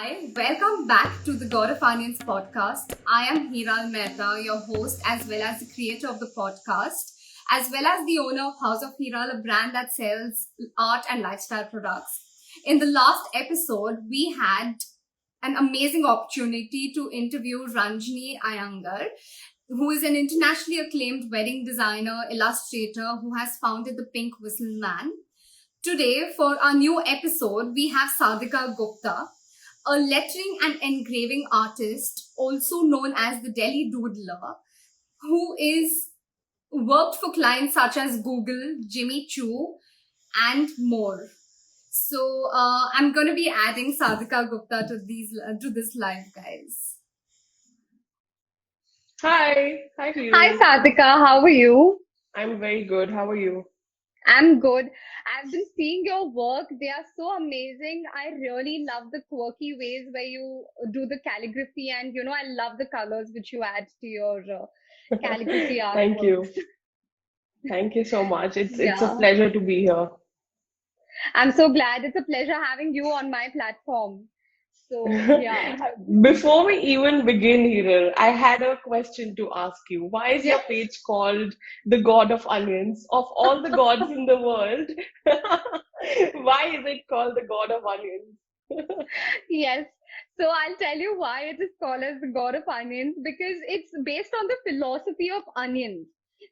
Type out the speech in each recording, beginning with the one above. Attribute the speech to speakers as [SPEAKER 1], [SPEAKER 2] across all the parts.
[SPEAKER 1] Hi, welcome back to the God of Onions podcast. I am Hiral Mehta, your host, as well as the creator of the podcast, as well as the owner of House of Hiral, a brand that sells art and lifestyle products. In the last episode, we had an amazing opportunity to interview Ranjini Iyengar, who is an internationally acclaimed wedding designer, illustrator who has founded the Pink Whistle Man. Today, for our new episode, we have Sadhika Gupta, a lettering and engraving artist, also known as the Delhi Doodler, who is worked for clients such as Google, Jimmy Choo, and more. So I'm going to be adding Sadhika Gupta to this live, guys.
[SPEAKER 2] Hi to
[SPEAKER 1] Hi,
[SPEAKER 2] you.
[SPEAKER 1] Sadhika. How are you?
[SPEAKER 2] I'm very good. How are you?
[SPEAKER 1] I'm good. I've been seeing your work. They are so amazing. I really love the quirky ways where you do the calligraphy, and I love the colors which you add to your calligraphy
[SPEAKER 2] Thank
[SPEAKER 1] artworks.
[SPEAKER 2] you. Thank you so much. It's a
[SPEAKER 1] Yeah,
[SPEAKER 2] pleasure to be here.
[SPEAKER 1] I'm so glad. It's a pleasure having you on my platform. So, yeah.
[SPEAKER 2] Before we even begin, Hiral, I had a question to ask you. Why is your
[SPEAKER 1] Yeah.
[SPEAKER 2] page called the God of Onions? Of all the gods in the world, why is it called the God of Onions?
[SPEAKER 1] Yes. So I'll tell you why it is called as the God of Onions, because it's based on the philosophy of onions.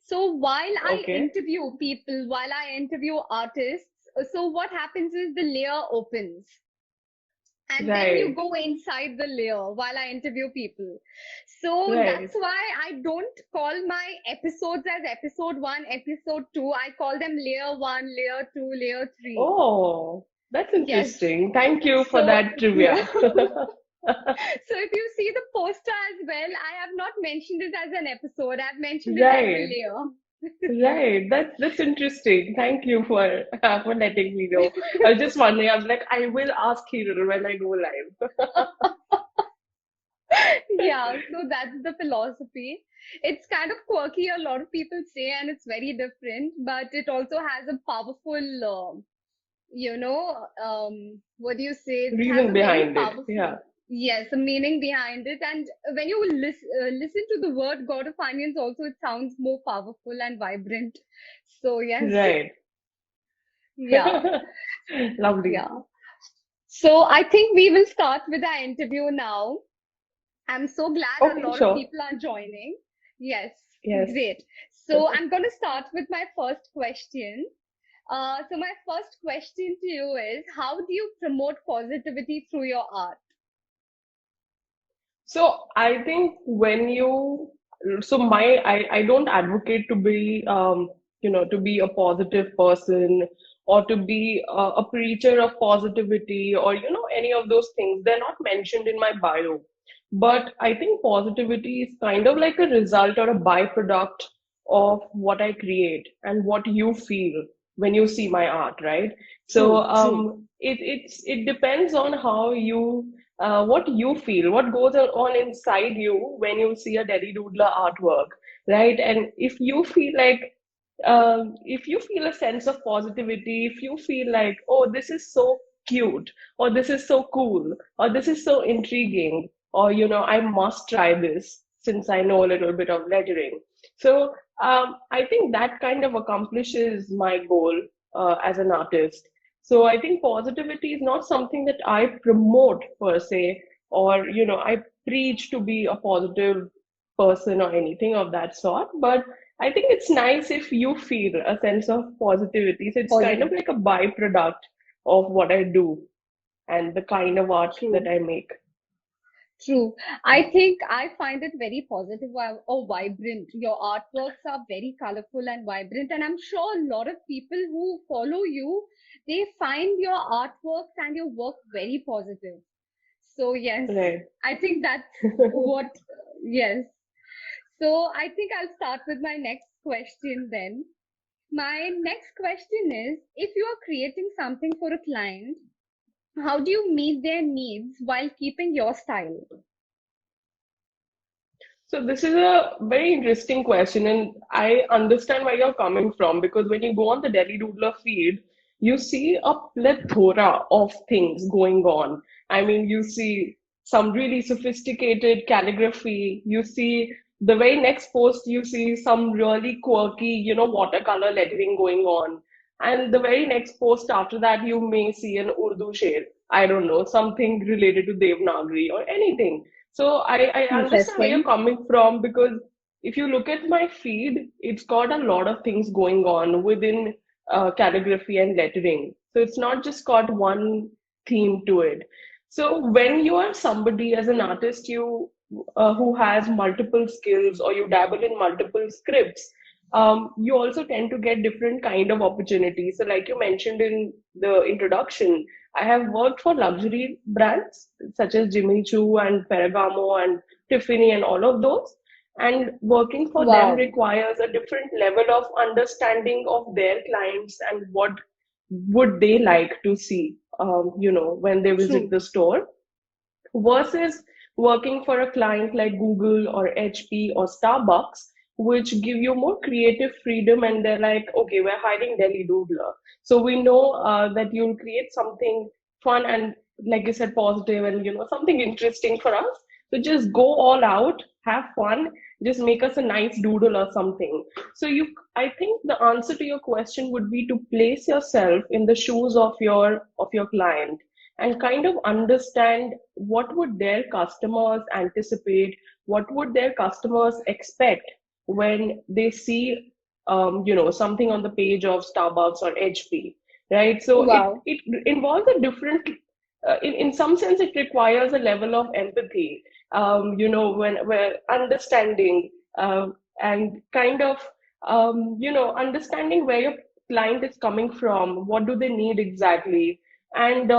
[SPEAKER 1] So
[SPEAKER 2] Okay,
[SPEAKER 1] while I interview artists, so what happens is the layer opens and then you
[SPEAKER 2] right,
[SPEAKER 1] go inside the layer while I interview people. So
[SPEAKER 2] right.
[SPEAKER 1] that's why I don't call my episodes as episode one, episode two. I call them layer one, layer two, layer three.
[SPEAKER 2] Oh, that's
[SPEAKER 1] Yes.
[SPEAKER 2] interesting. Thank you for
[SPEAKER 1] So,
[SPEAKER 2] that
[SPEAKER 1] yeah.
[SPEAKER 2] trivia.
[SPEAKER 1] So if you see the poster as well, I have not mentioned it as an episode. I've mentioned it as a
[SPEAKER 2] Right,
[SPEAKER 1] layer.
[SPEAKER 2] right. That's interesting. Thank you for letting me know. I was just wondering. I was like, I will ask Hiral when I go live.
[SPEAKER 1] Yeah, so that's the philosophy. It's kind of quirky, a lot of people say, and it's very different, but it also has a powerful, what do you say? It has
[SPEAKER 2] Reason
[SPEAKER 1] a very
[SPEAKER 2] behind it.
[SPEAKER 1] powerful,
[SPEAKER 2] Yeah.
[SPEAKER 1] yes, a meaning behind it. And when you listen to the word God of Onions, also it sounds more powerful and vibrant. So yes,
[SPEAKER 2] Right.
[SPEAKER 1] yeah,
[SPEAKER 2] Lovely.
[SPEAKER 1] yeah. So I think we will start with our interview now. I'm so glad a
[SPEAKER 2] Okay,
[SPEAKER 1] lot of
[SPEAKER 2] sure.
[SPEAKER 1] people are joining. Yes,
[SPEAKER 2] Yes.
[SPEAKER 1] great. So I'm going to start with my first question. So my first question to you is, how do you promote positivity through your art?
[SPEAKER 2] So I think when you, so I don't advocate to be, to be a positive person or to be a preacher of positivity or, any of those things. They're not mentioned in my bio. But I think positivity is kind of like a result or a byproduct of what I create and what you feel when you see my art, right? So
[SPEAKER 1] True, true.
[SPEAKER 2] it depends on how you what you feel, what goes on inside you when you see a Delhi Doodler artwork, right? And if you feel a sense of positivity, if you feel like, oh, this is so cute, or this is so cool, or this is so intriguing, or I must try this since I know a little bit of lettering. So I think that kind of accomplishes my goal as an artist. So I think positivity is not something that I promote per se, or I preach to be a positive person or anything of that sort. But I think it's nice if you feel a sense of positivity. So it's kind of
[SPEAKER 1] Positive.
[SPEAKER 2] like a byproduct of what I do and the kind of art that
[SPEAKER 1] True.
[SPEAKER 2] I make.
[SPEAKER 1] True. I think I find it very positive or vibrant. Your artworks are very colorful and vibrant, and I'm sure a lot of people who follow you, they find your artworks and your work very positive. So yes,
[SPEAKER 2] Right.
[SPEAKER 1] I think that's what, yes. So I think I'll start with my next question then. My next question is, if you are creating something for a client, how do you meet their needs while keeping your style?
[SPEAKER 2] So this is a very interesting question, and I understand where you're coming from because when you go on the Delhi Doodler feed, you see a plethora of things going on. I mean, you see some really sophisticated calligraphy. You see the very next post, you see some really quirky, watercolor lettering going on. And the very next post after that, you may see an Urdu sher. I don't know, something related to Devanagari or anything. So I understand where you're
[SPEAKER 1] Interesting.
[SPEAKER 2] coming from, because if you look at my feed, it's got a lot of things going on within calligraphy and lettering. So it's not just got one theme to it. So when you are somebody as an artist, you who has multiple skills, or you dabble in multiple scripts, you also tend to get different kind of opportunities. So like you mentioned in the introduction, I have worked for luxury brands such as Jimmy Choo and Ferragamo and Tiffany and all of those. And working for them
[SPEAKER 1] Wow.
[SPEAKER 2] requires a different level of understanding of their clients and what would they like to see, when they visit
[SPEAKER 1] True.
[SPEAKER 2] the store, versus working for a client like Google or HP or Starbucks, which give you more creative freedom. And they're like, okay, we're hiring Delhi Doodler. So we know that you'll create something fun and, like you said, positive and, something interesting for us. So just go all out, have fun, just make us a nice doodle or something. So I think the answer to your question would be to place yourself in the shoes of your client and kind of understand what would their customers anticipate, what would their customers expect when they see something on the page of Starbucks or HP, right? So
[SPEAKER 1] Wow.
[SPEAKER 2] it involves a different, in some sense it requires a level of empathy, when we're understanding, and kind of understanding where your client is coming from, what do they need exactly, and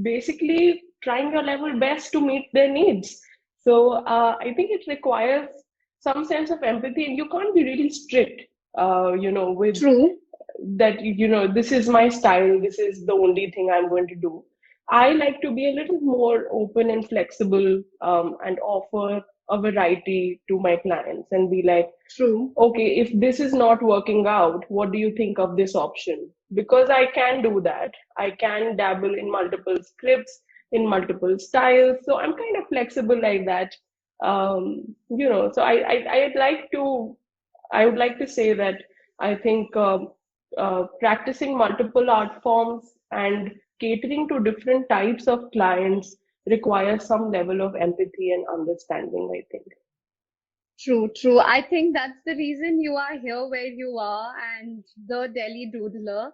[SPEAKER 2] basically trying your level best to meet their needs. So I think it requires some sense of empathy, and you can't be really strict, with
[SPEAKER 1] True.
[SPEAKER 2] that, this is my style, this is the only thing I'm going to do. I like to be a little more open and flexible, and offer a variety to my clients and be like,
[SPEAKER 1] True.
[SPEAKER 2] okay, if this is not working out, what do you think of this option? Because I can do that. I can dabble in multiple scripts, in multiple styles. So I'm kind of flexible like that. So I would like to say that I think practicing multiple art forms and catering to different types of clients requires some level of empathy and understanding, I think.
[SPEAKER 1] True, true. I think that's the reason you are here where you are and the Delhi Doodler.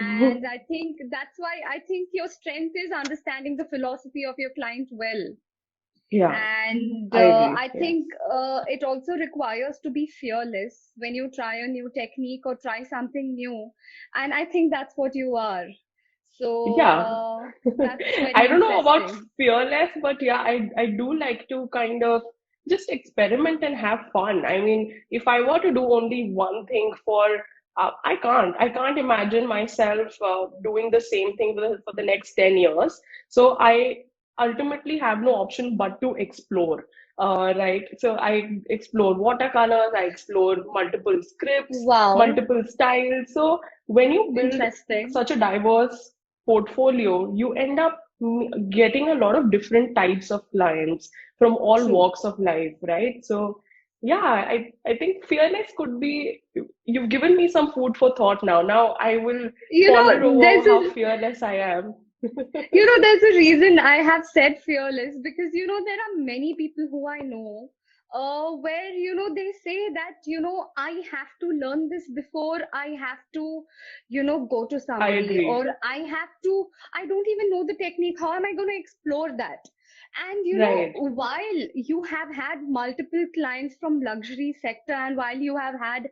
[SPEAKER 1] And I think that's why I think your strength is understanding the philosophy of your client well.
[SPEAKER 2] Yeah,
[SPEAKER 1] And
[SPEAKER 2] I agree.
[SPEAKER 1] I
[SPEAKER 2] Yeah.
[SPEAKER 1] think it also requires to be fearless when you try a new technique or try something new. And I think that's what you are. So
[SPEAKER 2] Yeah.
[SPEAKER 1] that's very
[SPEAKER 2] I don't know about
[SPEAKER 1] interesting.
[SPEAKER 2] fearless, but yeah, I do like to kind of just experiment and have fun. I mean, if I were to do only one thing I can't imagine myself doing the same thing for the next 10 years. So I ultimately have no option but to explore. Right. So I explore watercolors, I explore multiple scripts,
[SPEAKER 1] Wow,
[SPEAKER 2] multiple styles. So when you build
[SPEAKER 1] interesting.
[SPEAKER 2] such a diverse portfolio, you end up getting a lot of different types of clients from all
[SPEAKER 1] True.
[SPEAKER 2] walks of life, right? So, yeah, I think fearless could be, you've given me some food for thought now. Now I will
[SPEAKER 1] You
[SPEAKER 2] ponder
[SPEAKER 1] know,
[SPEAKER 2] over how fearless I am.
[SPEAKER 1] there's a reason I have said fearless because, there are many people who I know, where, they say that, I have to learn this before I have to, go to
[SPEAKER 2] I
[SPEAKER 1] somebody,
[SPEAKER 2] agree.
[SPEAKER 1] or I don't even know the technique. How am I going to explore that? And,
[SPEAKER 2] Right.
[SPEAKER 1] while you have had multiple clients from luxury sector and while you have had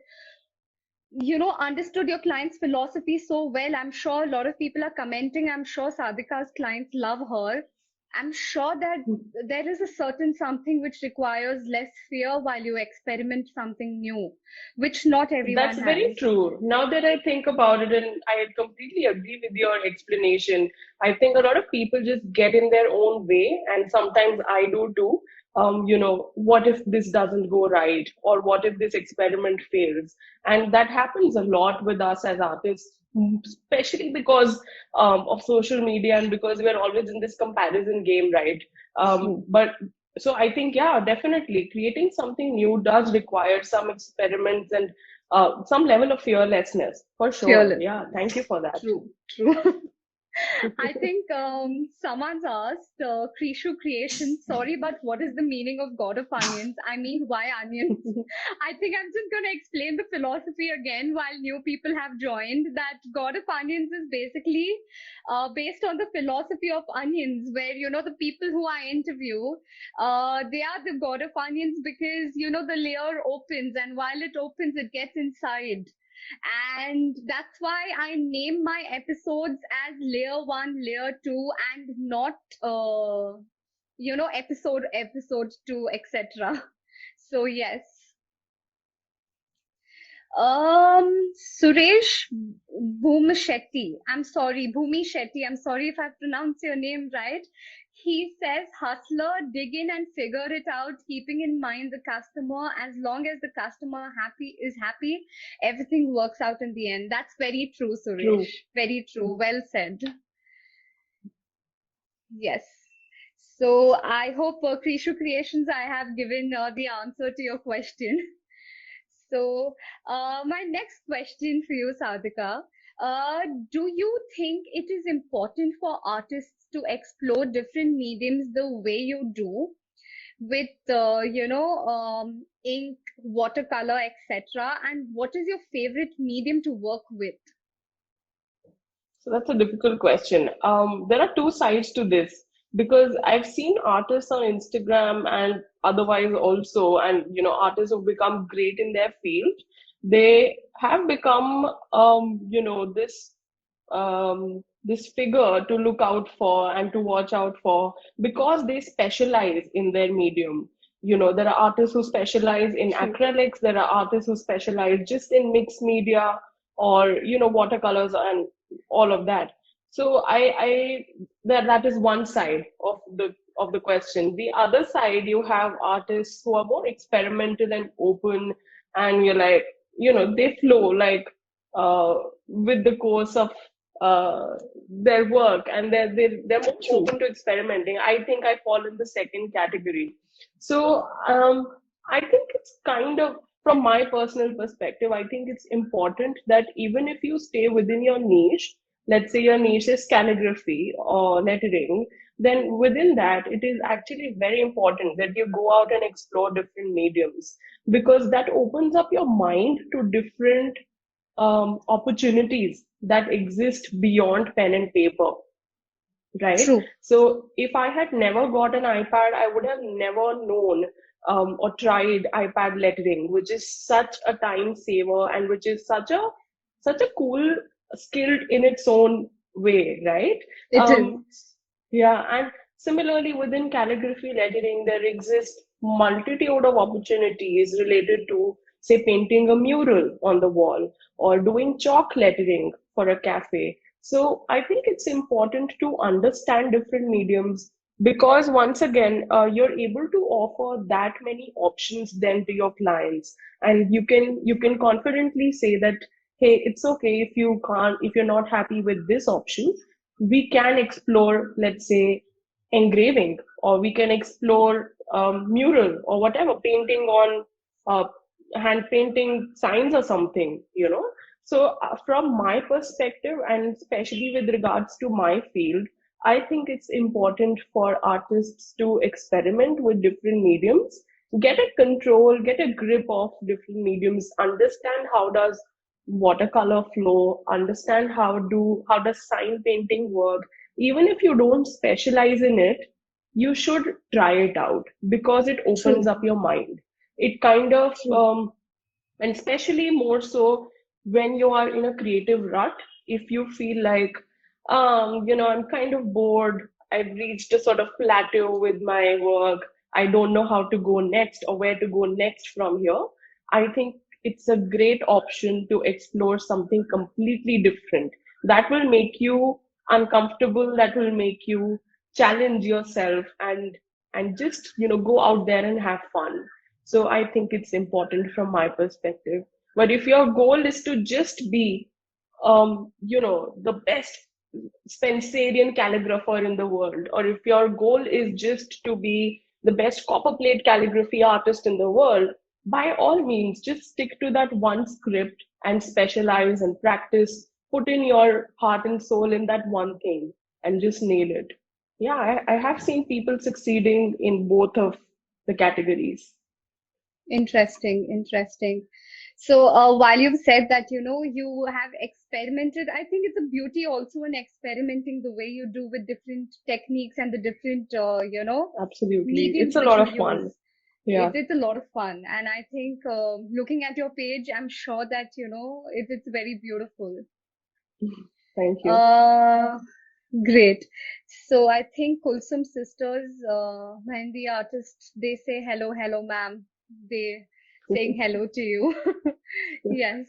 [SPEAKER 1] understood your client's philosophy so well. I'm sure a lot of people are commenting. I'm sure Sadhika's clients love her. I'm sure that there is a certain something which requires less fear while you experiment something new, which not everyone
[SPEAKER 2] That's very
[SPEAKER 1] has.
[SPEAKER 2] true. Now that I think about it, and I completely agree with your explanation, I think a lot of people just get in their own way, and sometimes I do too. what if this doesn't go right, or what if this experiment fails? And that happens a lot with us as artists, especially because of social media, and because we're always in this comparison game, right?
[SPEAKER 1] True.
[SPEAKER 2] But so I think, yeah, definitely creating something new does require some experiments and some level of fearlessness, for sure. Yeah,
[SPEAKER 1] Fearlessness.
[SPEAKER 2] thank you for that.
[SPEAKER 1] True, true. I think someone's asked, Krishu Creation, sorry, but what is the meaning of God of Onions? I mean, why onions? I think I'm just going to explain the philosophy again while new people have joined. That God of Onions is basically based on the philosophy of onions, where, the people who I interview, they are the God of Onions because, the layer opens, and while it opens, it gets inside. And that's why I name my episodes as layer one, layer two, and not, episode two, etc. So, yes. Suresh Bhumishetty. Bhumi Shetty. I'm sorry if I pronounced your name right. He says, hustler, dig in and figure it out, keeping in mind the customer. As long as the customer happy, everything works out in the end. That's very true, Suresh.
[SPEAKER 2] True.
[SPEAKER 1] Very true. Well said. Yes. So I hope, Krishu Creations, I have given the answer to your question. So, my next question for you, Sadhika, uh, do you think it is important for artists to explore different mediums the way you do, with, ink, watercolor, etc.? And what is your favorite medium to work with?
[SPEAKER 2] So that's a difficult question. There are two sides to this, because I've seen artists on Instagram and otherwise also, and artists who've become great in their field. They have become, this figure to look out for and to watch out for, because they specialize in their medium. There are artists who specialize in
[SPEAKER 1] True.
[SPEAKER 2] acrylics. There are artists who specialize just in mixed media, or watercolors and all of that. So I that is one side of the question. The other side, you have artists who are more experimental and open, and you're like, they flow like with the course of their work, and they're more
[SPEAKER 1] True.
[SPEAKER 2] open to experimenting. I think I fall in the second category. So I think it's kind of, from my personal perspective, I think it's important that even if you stay within your niche, let's say your niche is calligraphy or lettering, then within that, it is actually very important that you go out and explore different mediums, because that opens up your mind to different opportunities that exist beyond pen and paper, right?
[SPEAKER 1] True.
[SPEAKER 2] So if I had never got an iPad, I would have never known or tried iPad lettering, which is such a time saver, and which is such a cool skill in its own way, right?
[SPEAKER 1] It is.
[SPEAKER 2] Um, yeah, and similarly within calligraphy lettering, there exist multitude of opportunities related to, say, painting a mural on the wall, or doing chalk lettering for a cafe. So I think it's important to understand different mediums, because once again, you're able to offer that many options then to your clients, and you can confidently say that, hey, it's okay if you're not happy with this option, we can explore, let's say, engraving, or we can explore mural, or whatever, painting on uh, hand painting signs or something. So from my perspective, and especially with regards to my field, I think it's important for artists to experiment with different mediums, get a control, get a grip of different mediums, understand how does watercolor flow, understand how does sign painting work. Even if you don't specialize in it, you should try it out, because it opens
[SPEAKER 1] True.
[SPEAKER 2] up your mind. It kind of
[SPEAKER 1] True.
[SPEAKER 2] and especially more so when you are in a creative rut, if you feel like, I'm kind of bored, I've reached a sort of plateau with my work, I don't know how to go next or where to go next from here, I think it's a great option to explore something completely different that will make you uncomfortable, that will make you challenge yourself, and and just, go out there and have fun. So I think it's important from my perspective. But if your goal is to just be, the best Spencerian calligrapher in the world, or if your goal is just to be the best copper plate calligraphy artist in the world, by all means, just stick to that one script and specialize and practice. Put in your heart and soul in that one thing and just nail it. Yeah, I have seen people succeeding in both of the categories.
[SPEAKER 1] Interesting, interesting. So, while you've said that, you have experimented, I think it's a beauty also in experimenting the way you do with different techniques and the different,
[SPEAKER 2] Absolutely. It's
[SPEAKER 1] mediums
[SPEAKER 2] a
[SPEAKER 1] which
[SPEAKER 2] lot
[SPEAKER 1] you
[SPEAKER 2] of fun.
[SPEAKER 1] use.
[SPEAKER 2] Yeah.
[SPEAKER 1] It's a lot of fun. And I think, looking at your page, I'm sure that, it's very beautiful.
[SPEAKER 2] Thank you.
[SPEAKER 1] Uh, Great. So I think Kulsum sisters, when the artists, they say hello, hello, ma'am. They saying hello to you. Yes,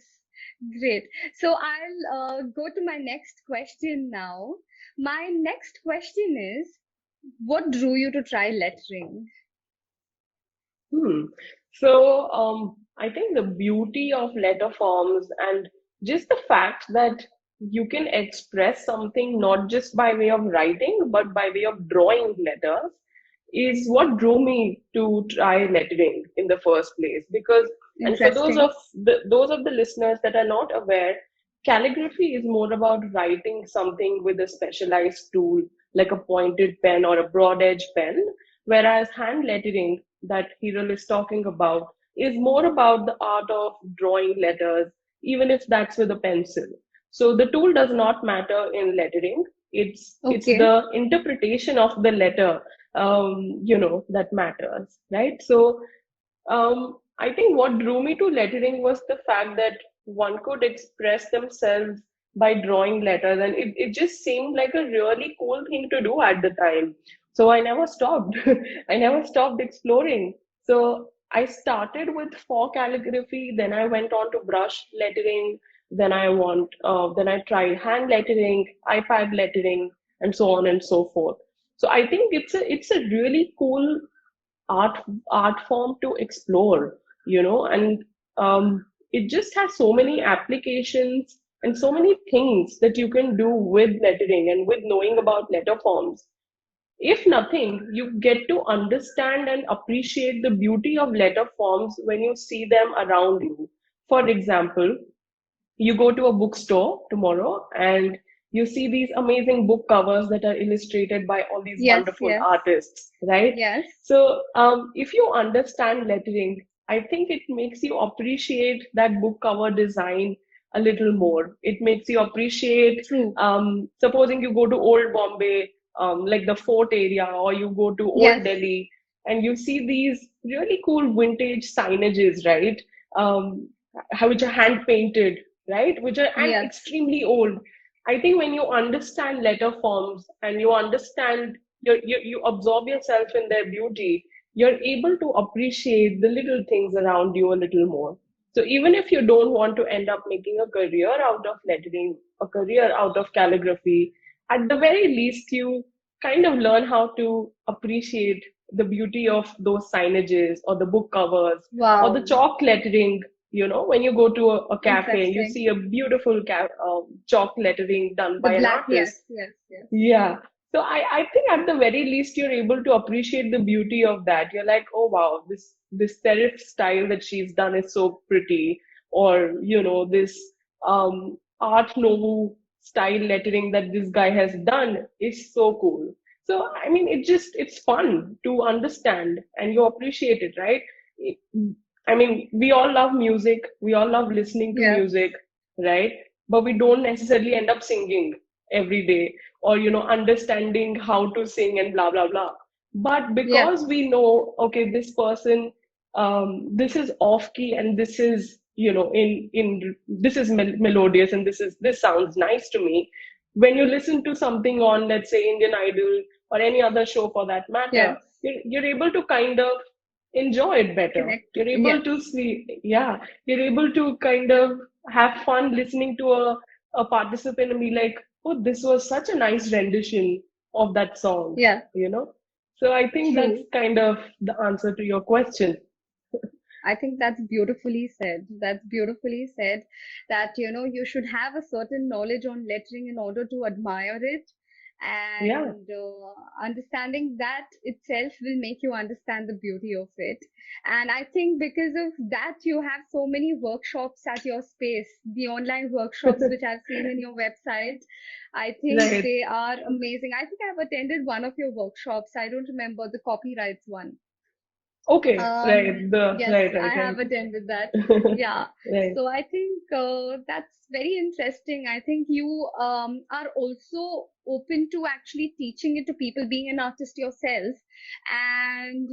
[SPEAKER 1] great. So I'll go to my next question now. My next question is, what drew you to try lettering?
[SPEAKER 2] Hmm. So, I think the beauty of letter forms and just the fact that you can express something not just by way of writing, but by way of drawing letters is what drew me to try lettering in the first place. Because, and for
[SPEAKER 1] Interesting.
[SPEAKER 2] those of the listeners that are not aware, calligraphy is more about writing something with a specialized tool, like a pointed pen or a broad edge pen, whereas hand lettering that Hiral is talking about is more about the art of drawing letters, even if that's with a pencil. So the tool does not matter in lettering. It's
[SPEAKER 1] Okay.
[SPEAKER 2] the interpretation of the letter, that matters, right? So I think what drew me to lettering was the fact that one could express themselves by drawing letters, and it just seemed like a really cool thing to do at the time. So I never stopped. I never stopped exploring. So I started with for calligraphy, then I went on to brush lettering, then I tried hand lettering, iPad lettering, and so on and so forth. So I think it's a really cool art art form to explore, and it just has so many applications and so many things that you can do with lettering and with knowing about letter forms. If nothing, you get to understand and appreciate the beauty of letter forms when you see them around you. For example, you go to a bookstore tomorrow and you see these amazing book covers that are illustrated by all these
[SPEAKER 1] Yes,
[SPEAKER 2] wonderful
[SPEAKER 1] yes,
[SPEAKER 2] artists, right?
[SPEAKER 1] yes.
[SPEAKER 2] So, if you understand lettering, I think it makes you appreciate that book cover design a little more. It makes you appreciate,
[SPEAKER 1] True.
[SPEAKER 2] supposing you go to Old Bombay, like the fort area, or you go to Old
[SPEAKER 1] Yes,
[SPEAKER 2] Delhi, and you see these really cool vintage signages, right? Um, which are hand painted, right? Which are and
[SPEAKER 1] yes.
[SPEAKER 2] extremely old. I think when you understand letter forms and you understand you absorb yourself in their beauty, you're able to appreciate the little things around you a little more. So even if you don't want to end up making a career out of lettering, a career out of calligraphy, at the very least you kind of learn how to appreciate the beauty of those signages or the book covers or the
[SPEAKER 1] Wow.
[SPEAKER 2] chalk lettering. When you go to a cafe, you
[SPEAKER 1] Interesting.
[SPEAKER 2] see a beautiful chalk lettering done
[SPEAKER 1] The
[SPEAKER 2] by an
[SPEAKER 1] black, yes,
[SPEAKER 2] artist.
[SPEAKER 1] yes, yes.
[SPEAKER 2] Yeah. So I think at the very least you're able to appreciate the beauty of that. You're like, oh wow, this serif style that she's done is so pretty, or this art nouveau style lettering that this guy has done is so cool. So I mean, it's fun to understand and you appreciate it, right? It- I mean, we all love music. We all love listening to
[SPEAKER 1] Yes,
[SPEAKER 2] music, right? But we don't necessarily end up singing every day or understanding how to sing and blah blah blah. But
[SPEAKER 1] yes,
[SPEAKER 2] because we know, okay, this person, this is off key and this is in this is melodious and this sounds nice to me. When you listen to something on, let's say, Indian Idol or any other show for that matter,
[SPEAKER 1] yes.
[SPEAKER 2] you're able to kind of enjoy it better.
[SPEAKER 1] Connect.
[SPEAKER 2] You're able
[SPEAKER 1] Yes,
[SPEAKER 2] to see, yeah, you're able to kind of have fun listening to a participant and be like, oh, this was such a nice rendition of that song,
[SPEAKER 1] yeah.
[SPEAKER 2] you know? So I think that's
[SPEAKER 1] True.
[SPEAKER 2] kind of the answer to your question.
[SPEAKER 1] I think that's beautifully said. That's beautifully said that, you should have a certain knowledge on lettering in order to admire it.
[SPEAKER 2] Yeah.
[SPEAKER 1] And understanding that itself will make you understand the beauty of it. And I think because of that, you have so many workshops at your space, the online workshops which I've seen in your website. I think
[SPEAKER 2] Right.
[SPEAKER 1] they are amazing. I think I've attended one of your workshops. I don't remember the copyrights one.
[SPEAKER 2] Okay. Right. The
[SPEAKER 1] Yes,
[SPEAKER 2] right,
[SPEAKER 1] I
[SPEAKER 2] right,
[SPEAKER 1] have
[SPEAKER 2] right.
[SPEAKER 1] attended that. Yeah.
[SPEAKER 2] Right.
[SPEAKER 1] So I think that's very interesting. I think you are also open to actually teaching it to people, being an artist yourself, and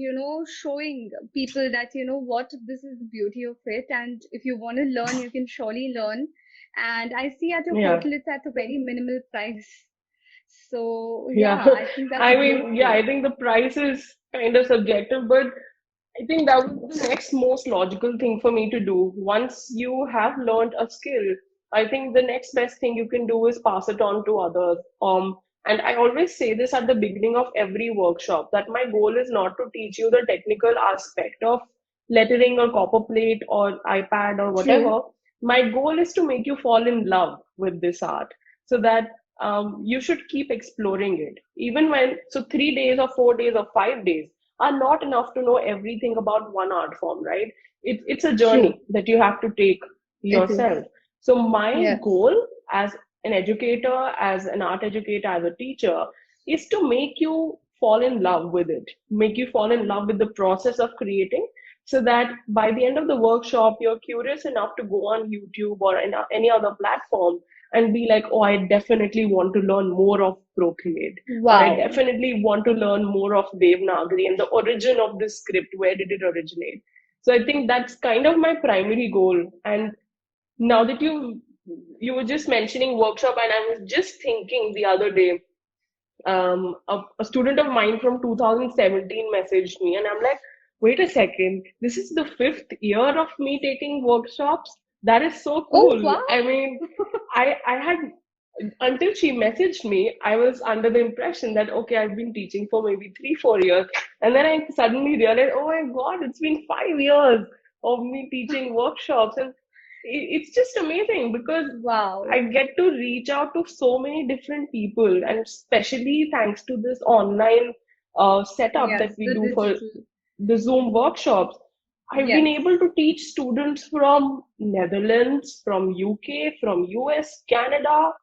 [SPEAKER 1] showing people that what this is the beauty of it. And if you want to learn, you can surely learn. And I see at your
[SPEAKER 2] Yeah.
[SPEAKER 1] portal it's at a very minimal price. So
[SPEAKER 2] Yeah.
[SPEAKER 1] yeah, I think that's
[SPEAKER 2] I mean, yeah,
[SPEAKER 1] beautiful.
[SPEAKER 2] I think the price is kind of subjective, but I think that would be the next most logical thing for me to do. Once you have learned a skill, I think the next best thing you can do is pass it on to others. And I always say this at the beginning of every workshop that my goal is not to teach you the technical aspect of lettering or copper plate or iPad or
[SPEAKER 1] True.
[SPEAKER 2] whatever. My goal is to make you fall in love with this art so that you should keep exploring it. Even when, so 3 days or 4 days or 5 days are not enough to know everything about one art form, right? It's a
[SPEAKER 1] True.
[SPEAKER 2] journey that you have to take
[SPEAKER 1] It is.
[SPEAKER 2] yourself. So my
[SPEAKER 1] Yes.
[SPEAKER 2] goal as an educator, as an art educator, as a teacher, is to make you fall in love with it, make you fall in love with the process of creating, so that by the end of the workshop, you're curious enough to go on YouTube or any other platform and be like, oh, I definitely want to learn more of Procreate, or I
[SPEAKER 1] Wow.
[SPEAKER 2] definitely want to learn more of Devanagari and the origin of this script. Where did it originate? So I think that's kind of my primary goal. And now that you were just mentioning workshop, and I was just thinking the other day, a student of mine from 2017 messaged me, and I'm like, wait a second, this is the fifth year of me taking workshops. That is so
[SPEAKER 1] Oh,
[SPEAKER 2] cool.
[SPEAKER 1] wow.
[SPEAKER 2] I mean, I had until she messaged me, I was under the impression that okay, I've been teaching for maybe 3, 4 years, and then I suddenly realized, oh my God, it's been 5 years of me teaching workshops, and it's just amazing because I
[SPEAKER 1] Wow.
[SPEAKER 2] get to reach out to so many different people, and especially thanks to this online setup
[SPEAKER 1] Yes,
[SPEAKER 2] that we
[SPEAKER 1] the
[SPEAKER 2] do for
[SPEAKER 1] digital.
[SPEAKER 2] the Zoom workshops. I've been
[SPEAKER 1] Yes.
[SPEAKER 2] able to teach students from Netherlands, from UK, from US, Canada,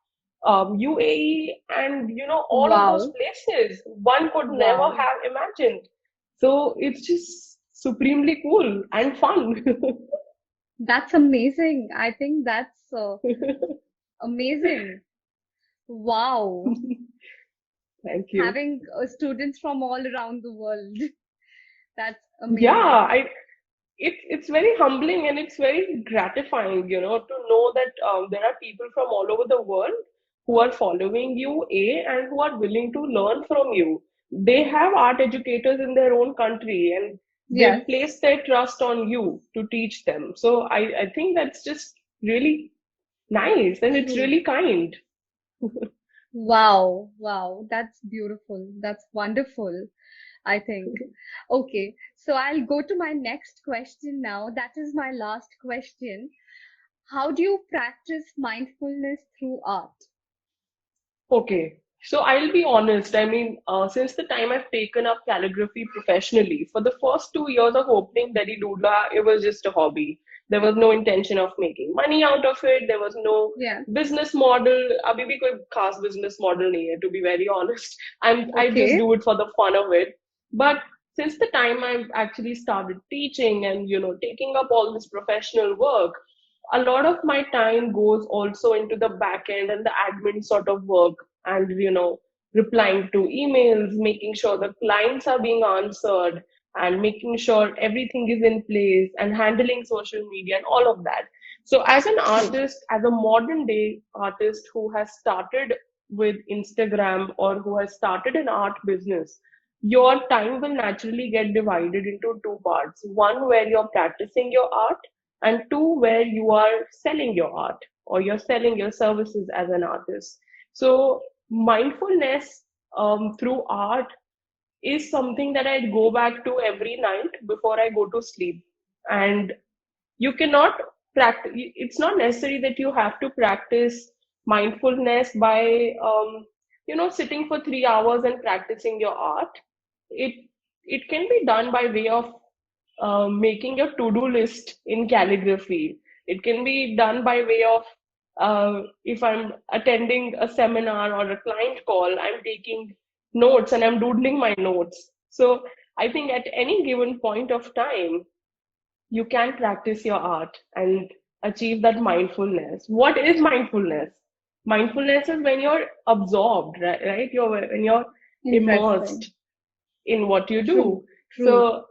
[SPEAKER 2] UAE, and all of those
[SPEAKER 1] Wow.
[SPEAKER 2] places one could never
[SPEAKER 1] Wow.
[SPEAKER 2] have imagined. So it's just supremely cool and fun.
[SPEAKER 1] That's amazing. I think that's amazing. Wow.
[SPEAKER 2] Thank you.
[SPEAKER 1] Having students from all around the world. That's
[SPEAKER 2] Yeah,
[SPEAKER 1] amazing.
[SPEAKER 2] it's very humbling and it's very gratifying, to know that there are people from all over the world who are following you, and who are willing to learn from you. They have art educators in their own country, and they've
[SPEAKER 1] Yes.
[SPEAKER 2] placed their trust on you to teach them. So I think that's just really nice and it's
[SPEAKER 1] True.
[SPEAKER 2] really kind.
[SPEAKER 1] Wow. Wow. That's beautiful. That's wonderful, I think. Okay. So I'll go to my next question now. That is my last question. How do you practice mindfulness through art?
[SPEAKER 2] Okay, so I'll be honest. I mean, since the time I've taken up calligraphy professionally, for the first 2 years of opening Delhi Doodler, it was just a hobby. There was no intention of making money out of it. There was no
[SPEAKER 1] Yeah.
[SPEAKER 2] business model. अभी भी कोई खास business model नहीं है, to be very honest. I just
[SPEAKER 1] Okay.
[SPEAKER 2] do it for the fun of it. But since the time I've actually started teaching and taking up all this professional work, a lot of my time goes also into the back end and the admin sort of work, and replying to emails, making sure the clients are being answered, and making sure everything is in place, and handling social media and all of that. So as an
[SPEAKER 1] True.
[SPEAKER 2] artist, as a modern day artist who has started with Instagram or who has started an art business, your time will naturally get divided into two parts: one where you're practicing your art, and two where you are selling your art or you're selling your services as an artist. So mindfulness through art is something that I'd go back to every night before I go to sleep. And you cannot practice, it's not necessary that you have to practice mindfulness by sitting for 3 hours and practicing your art. It it can be done by way of making your to-do list in calligraphy. It can be done by way of if I'm attending a seminar or a client call, I'm taking notes and I'm doodling my notes. So I think at any given point of time you can practice your art and achieve that mindfulness. What is mindfulness? Mindfulness is when you're absorbed, right? When you're
[SPEAKER 1] Interesting.
[SPEAKER 2] immersed in what you
[SPEAKER 1] True.
[SPEAKER 2] do.
[SPEAKER 1] True.
[SPEAKER 2] So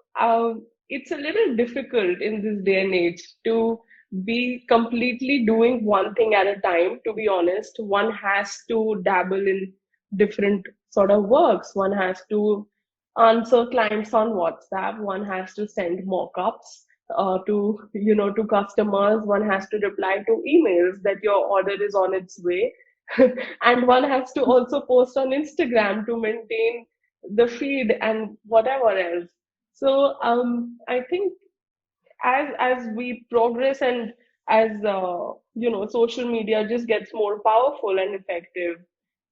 [SPEAKER 2] it's a little difficult in this day and age to be completely doing one thing at a time. To be honest, one has to dabble in different sort of works. One has to answer clients on WhatsApp. One has to send mock-ups to customers. One has to reply to emails that your order is on its way. And one has to also post on Instagram to maintain the feed and whatever else. So I think as we progress and as social media just gets more powerful and effective,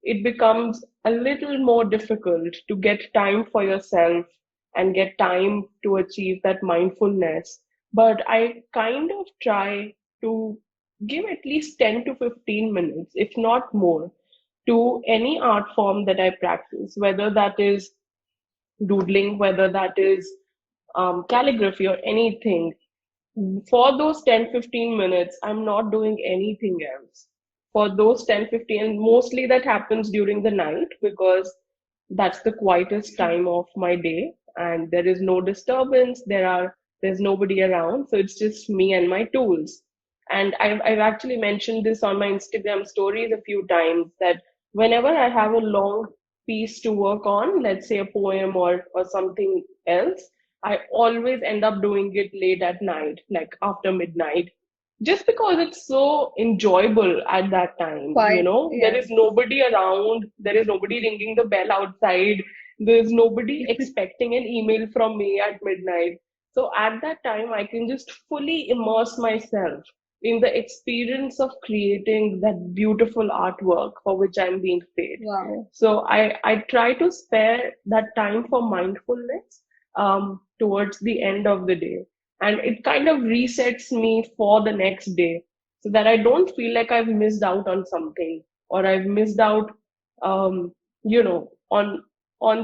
[SPEAKER 2] it becomes a little more difficult to get time for yourself and get time to achieve that mindfulness. But I kind of try to give at least 10 to 15 minutes, if not more, to any art form that I practice, whether that is doodling, whether that is calligraphy or anything. For those 10-15 minutes, I'm not doing anything else. For those 10-15, mostly that happens during the night because that's the quietest
[SPEAKER 1] True.
[SPEAKER 2] time of my day and there is no disturbance. There's nobody around. So it's just me and my tools. And I've actually mentioned this on my Instagram stories a few times that whenever I have a long piece to work on, let's say a poem or something else, I always end up doing it late at night, like after midnight, just because it's so enjoyable at that time.
[SPEAKER 1] Quite.
[SPEAKER 2] There
[SPEAKER 1] Yeah.
[SPEAKER 2] is nobody around, there is nobody ringing the bell outside, there's nobody expecting an email from me at midnight. So at that time, I can just fully immerse myself in the experience of creating that beautiful artwork for which I'm being paid.
[SPEAKER 1] Wow.
[SPEAKER 2] So I try to spare that time for mindfulness towards the end of the day. And it kind of resets me for the next day so that I don't feel like I've missed out on something or I've missed out, on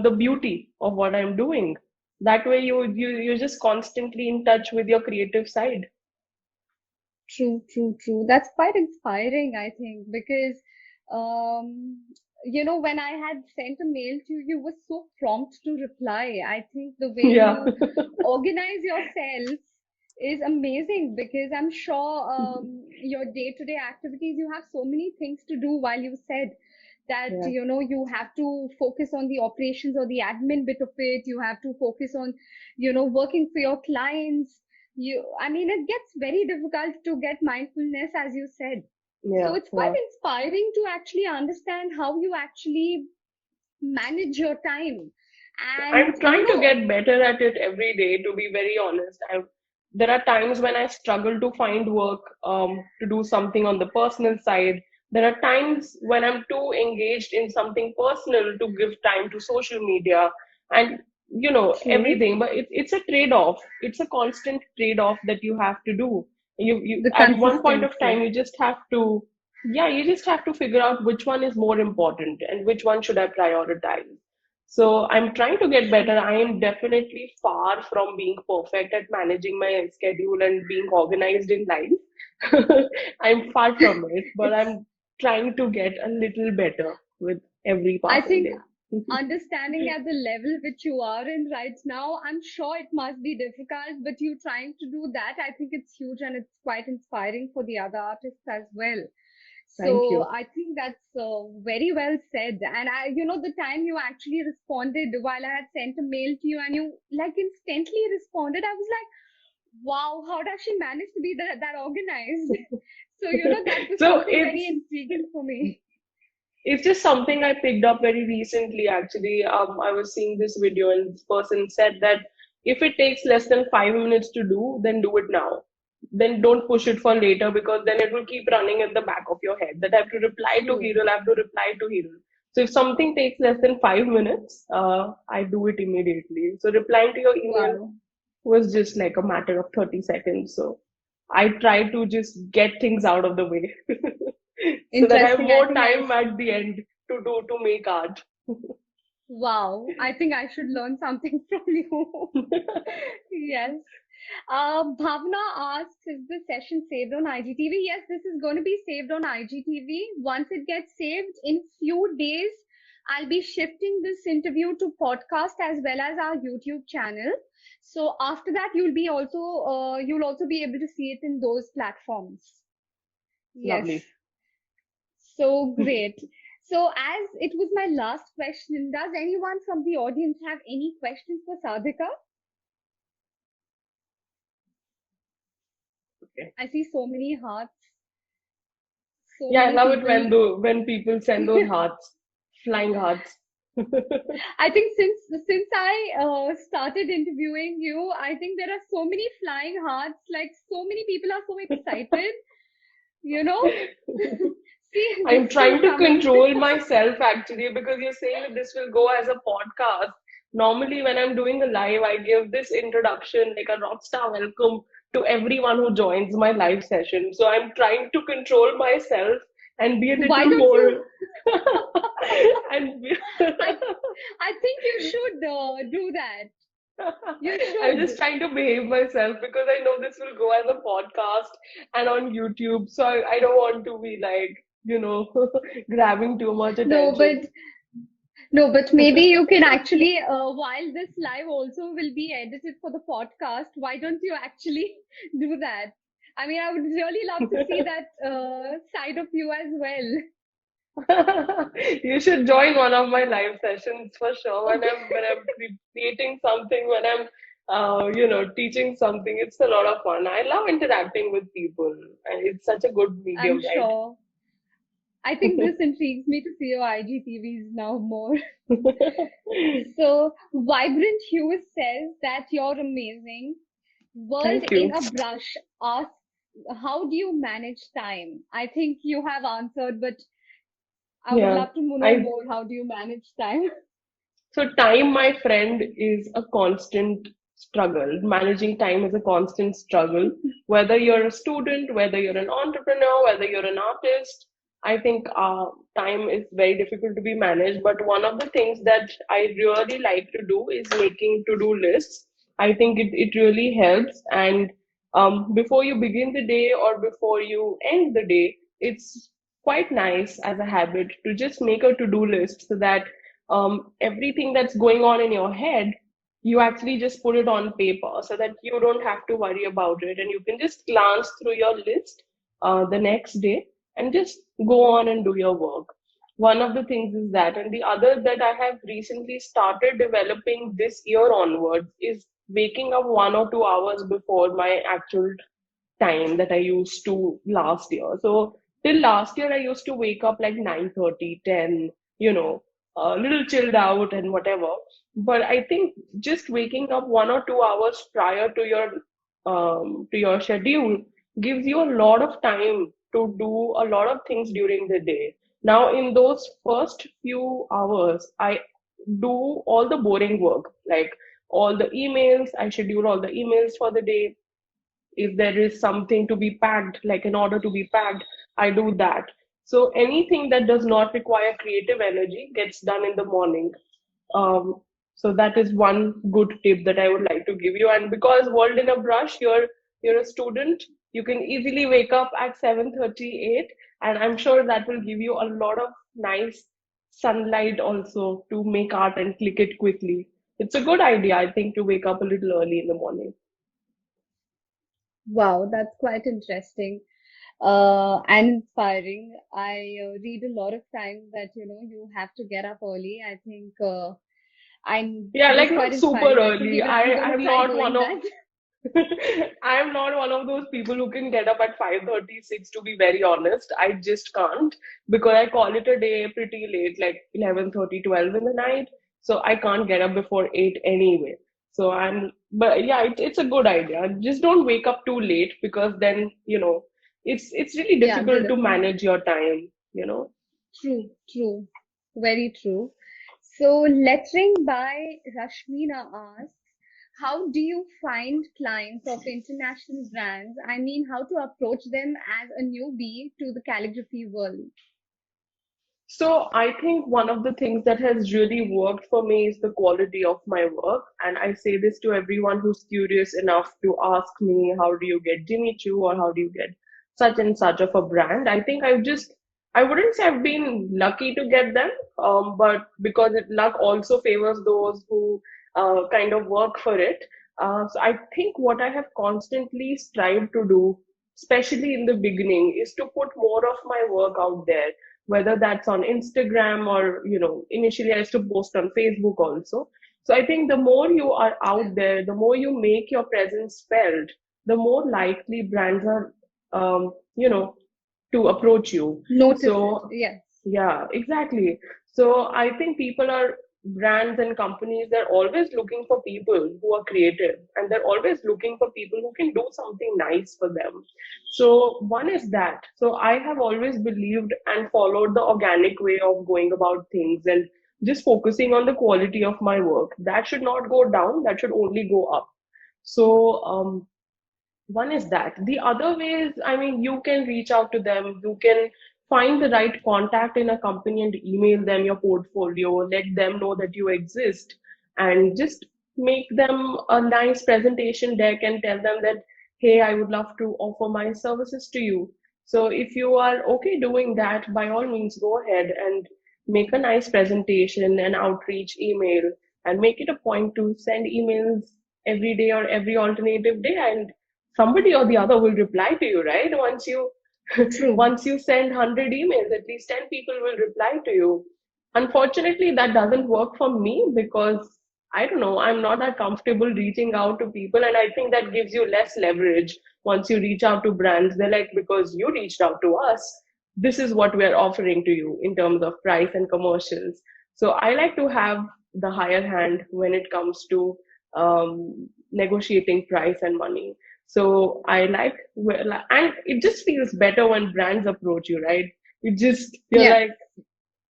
[SPEAKER 2] the beauty of what I'm doing. That way you're just constantly in touch with your creative side.
[SPEAKER 1] True, true, true. That's quite inspiring, I think, because, um, when I had sent a mail to you, you were so prompt to reply. I think the way
[SPEAKER 2] Yeah.
[SPEAKER 1] you organize yourself is amazing because I'm sure your day-to-day activities, you have so many things to do while you said that,
[SPEAKER 2] Yeah.
[SPEAKER 1] you have to focus on the operations or the admin bit of it. You have to focus on, working for your clients. I mean, it gets very difficult to get mindfulness, as you said. So
[SPEAKER 2] Yeah.
[SPEAKER 1] it's quite
[SPEAKER 2] Yeah.
[SPEAKER 1] inspiring to actually understand how you actually manage your time. And,
[SPEAKER 2] I'm trying to get better at it every day, to be very honest. There are times when I struggle to find work to do something on the personal side. There are times when I'm too engaged in something personal to give time to social media and,
[SPEAKER 1] true,
[SPEAKER 2] everything. But it's a trade-off. It's a constant trade-off that you have to do. You
[SPEAKER 1] the
[SPEAKER 2] at one point of
[SPEAKER 1] consistency.
[SPEAKER 2] time, you just have to figure out which one is more important and which one should I prioritize. So I'm trying to get better. I am definitely far from being perfect at managing my schedule and being organized in life. I'm far from it, but
[SPEAKER 1] It's,
[SPEAKER 2] I'm trying to get a little better with every
[SPEAKER 1] I
[SPEAKER 2] passing
[SPEAKER 1] think,
[SPEAKER 2] day.
[SPEAKER 1] understanding at the level which you are in right now, I'm sure it must be difficult, but you trying to do that, I think it's huge and it's quite inspiring for the other artists as well.
[SPEAKER 2] Thank
[SPEAKER 1] So
[SPEAKER 2] you.
[SPEAKER 1] I think that's very well said. And the time you actually responded while I had sent a mail to you and you like instantly responded, I was like, wow, how does she manage to be that organized? So, that was
[SPEAKER 2] So
[SPEAKER 1] something very intriguing for me.
[SPEAKER 2] It's just something I picked up very recently, actually. I was seeing this video, and this person said that if it takes less than 5 minutes to do, then do it now. Then don't push it for later, because then it will keep running at the back of your head that I have to reply to
[SPEAKER 1] True.
[SPEAKER 2] Hero, I have to reply to Hero. So if something takes less than 5 minutes, I do it immediately. So replying to your email
[SPEAKER 1] Wow.
[SPEAKER 2] was just like a matter of 30 seconds. So I try to just get things out of the way so that I have
[SPEAKER 1] Interesting. I
[SPEAKER 2] more
[SPEAKER 1] think I
[SPEAKER 2] time at the end to make art.
[SPEAKER 1] Wow, I think I should learn something from you. Yes. Bhavna asks, is the session saved on IGTV? Yes, this is going to be saved on IGTV. Once it gets saved, in few days, I'll be shifting this interview to podcast as well as our YouTube channel. So after that, you'll also be able to see it in those platforms. Yes.
[SPEAKER 2] Lovely.
[SPEAKER 1] So great. So, as it was my last question, does anyone from the audience have any questions for Sadhika?
[SPEAKER 2] Okay.
[SPEAKER 1] I see so many hearts, so
[SPEAKER 2] Yeah, I
[SPEAKER 1] many
[SPEAKER 2] love it
[SPEAKER 1] people.
[SPEAKER 2] when people send those hearts, flying hearts.
[SPEAKER 1] I think since I started interviewing you, I think there are so many flying hearts. Like so many people are so excited. You know, see, this
[SPEAKER 2] I'm
[SPEAKER 1] too
[SPEAKER 2] trying to
[SPEAKER 1] coming.
[SPEAKER 2] control myself, actually, because you're saying that this will go as a podcast. Normally, when I'm doing a live, I give this introduction, like a rock star welcome to everyone who joins my live session. So I'm trying to control myself and be a
[SPEAKER 1] Why
[SPEAKER 2] little
[SPEAKER 1] don't you?
[SPEAKER 2] more and be
[SPEAKER 1] I I think you should do that. You
[SPEAKER 2] I'm just
[SPEAKER 1] should.
[SPEAKER 2] trying to behave myself because I know this will go as a podcast and on YouTube. So I don't want to be like, grabbing too much
[SPEAKER 1] No,
[SPEAKER 2] attention.
[SPEAKER 1] but no, but maybe you can actually, while this live also will be edited for the podcast, why don't you actually do that? I mean, I would really love to see that side of you as well.
[SPEAKER 2] You should join one of my live sessions for sure. When I'm creating something, when I'm teaching something, it's a lot of fun. I love interacting with people, and it's such a good
[SPEAKER 1] I'm
[SPEAKER 2] medium, right?
[SPEAKER 1] sure. I think this intrigues me to see your IGTVs now more. So, Vibrant Hughes says that you're amazing. World
[SPEAKER 2] Thank
[SPEAKER 1] in
[SPEAKER 2] you.
[SPEAKER 1] a Brush asks, how do you manage time? I think you have answered, but I would
[SPEAKER 2] Yeah.
[SPEAKER 1] love to know
[SPEAKER 2] I
[SPEAKER 1] more. How do you manage time?
[SPEAKER 2] So time, my friend, is a constant struggle. Managing time is a constant struggle. Whether you're a student, whether you're an entrepreneur, whether you're an artist, I think time is very difficult to be managed. But one of the things that I really like to do is making to-do lists. I think it really helps. And before you begin the day or before you end the day, it's quite nice as a habit to just make a to-do list so that everything that's going on in your head, you actually just put it on paper so that you don't have to worry about it and you can just glance through your list the next day and just go on and do your work. One of the things is that, and the other that I have recently started developing this year onwards is waking up 1 or 2 hours before my actual time that I used to last year. So till last year, I used to wake up like 9:30, 10, a little chilled out and whatever. But I think just waking up 1 or 2 hours prior to your schedule gives you a lot of time to do a lot of things during the day. Now, in those first few hours, I do all the boring work, like all the emails. I schedule all the emails for the day. If there is something to be packed, like an order to be packed, I do that. So anything that does not require creative energy gets done in the morning. So that is one good tip that I would like to give you. And because world in a brush, you're a student, you can easily wake up at 7:38, and I'm sure that will give you a lot of nice sunlight also to make art and click it quickly. It's a good idea, I think, to wake up a little early in the morning.
[SPEAKER 1] Wow, that's quite interesting and inspiring. I read a lot of times that you have to get up early. I think
[SPEAKER 2] Yeah,
[SPEAKER 1] this
[SPEAKER 2] like
[SPEAKER 1] is quite
[SPEAKER 2] not super
[SPEAKER 1] inspiring. I think
[SPEAKER 2] early.
[SPEAKER 1] even I'm going to
[SPEAKER 2] I'm
[SPEAKER 1] try
[SPEAKER 2] not one
[SPEAKER 1] doing
[SPEAKER 2] of
[SPEAKER 1] that.
[SPEAKER 2] I'm not one of those people who can get up at 5:36, to be very honest. I just can't, because I call it a day pretty late, like 11:30, 12 in the night. So I can't get up before 8 anyway. So but yeah, it's a good idea. Just don't wake up too late, because then, it's really
[SPEAKER 1] Yeah,
[SPEAKER 2] difficult to manage your time.
[SPEAKER 1] true, true. Very true. So, lettering by Rashmina asks, how do you find clients of international brands? I mean, how to approach them as a newbie to the calligraphy world?
[SPEAKER 2] So I think one of the things that has really worked for me is the quality of my work. And I say this to everyone who's curious enough to ask me, how do you get Jimmy Choo, or how do you get such and such of a brand? I think I wouldn't say I've been lucky to get them, but because luck also favors those who kind of work for it. So I think what I have constantly strived to do, especially in the beginning, is to put more of my work out there, whether that's on Instagram, or, initially I used to post on Facebook also. So I think the more you are out there, the more you make your presence felt, the more likely brands are, to approach you.
[SPEAKER 1] Notice it.
[SPEAKER 2] So
[SPEAKER 1] Yes.
[SPEAKER 2] yeah, exactly. So I think brands and companies, they're always looking for people who are creative, and they're always looking for people who can do something nice for them. So one is that. So I have always believed and followed the organic way of going about things, and just focusing on the quality of my work. That should not go down, that should only go up. So one is that. The other way is, I mean, you can reach out to them, you can find the right contact in a company and email them your portfolio, let them know that you exist, and just make them a nice presentation deck and tell them that, hey, I would love to offer my services to you. So if you are okay doing that, by all means, go ahead and make a nice presentation and outreach email, and make it a point to send emails every day or every alternative day, and somebody or the other will reply to you, right?
[SPEAKER 1] True.
[SPEAKER 2] Once you send 100 emails, at least 10 people will reply to you. Unfortunately, that doesn't work for me, because I don't know, I'm not that comfortable reaching out to people, and I think that gives you less leverage. Once you reach out to brands, they're like, because you reached out to us, this is what we're offering to you in terms of price and commercials. So I like to have the higher hand when it comes to negotiating price and money. So I like, well, and it just feels better when brands approach you, right? You're
[SPEAKER 1] Yeah.
[SPEAKER 2] like,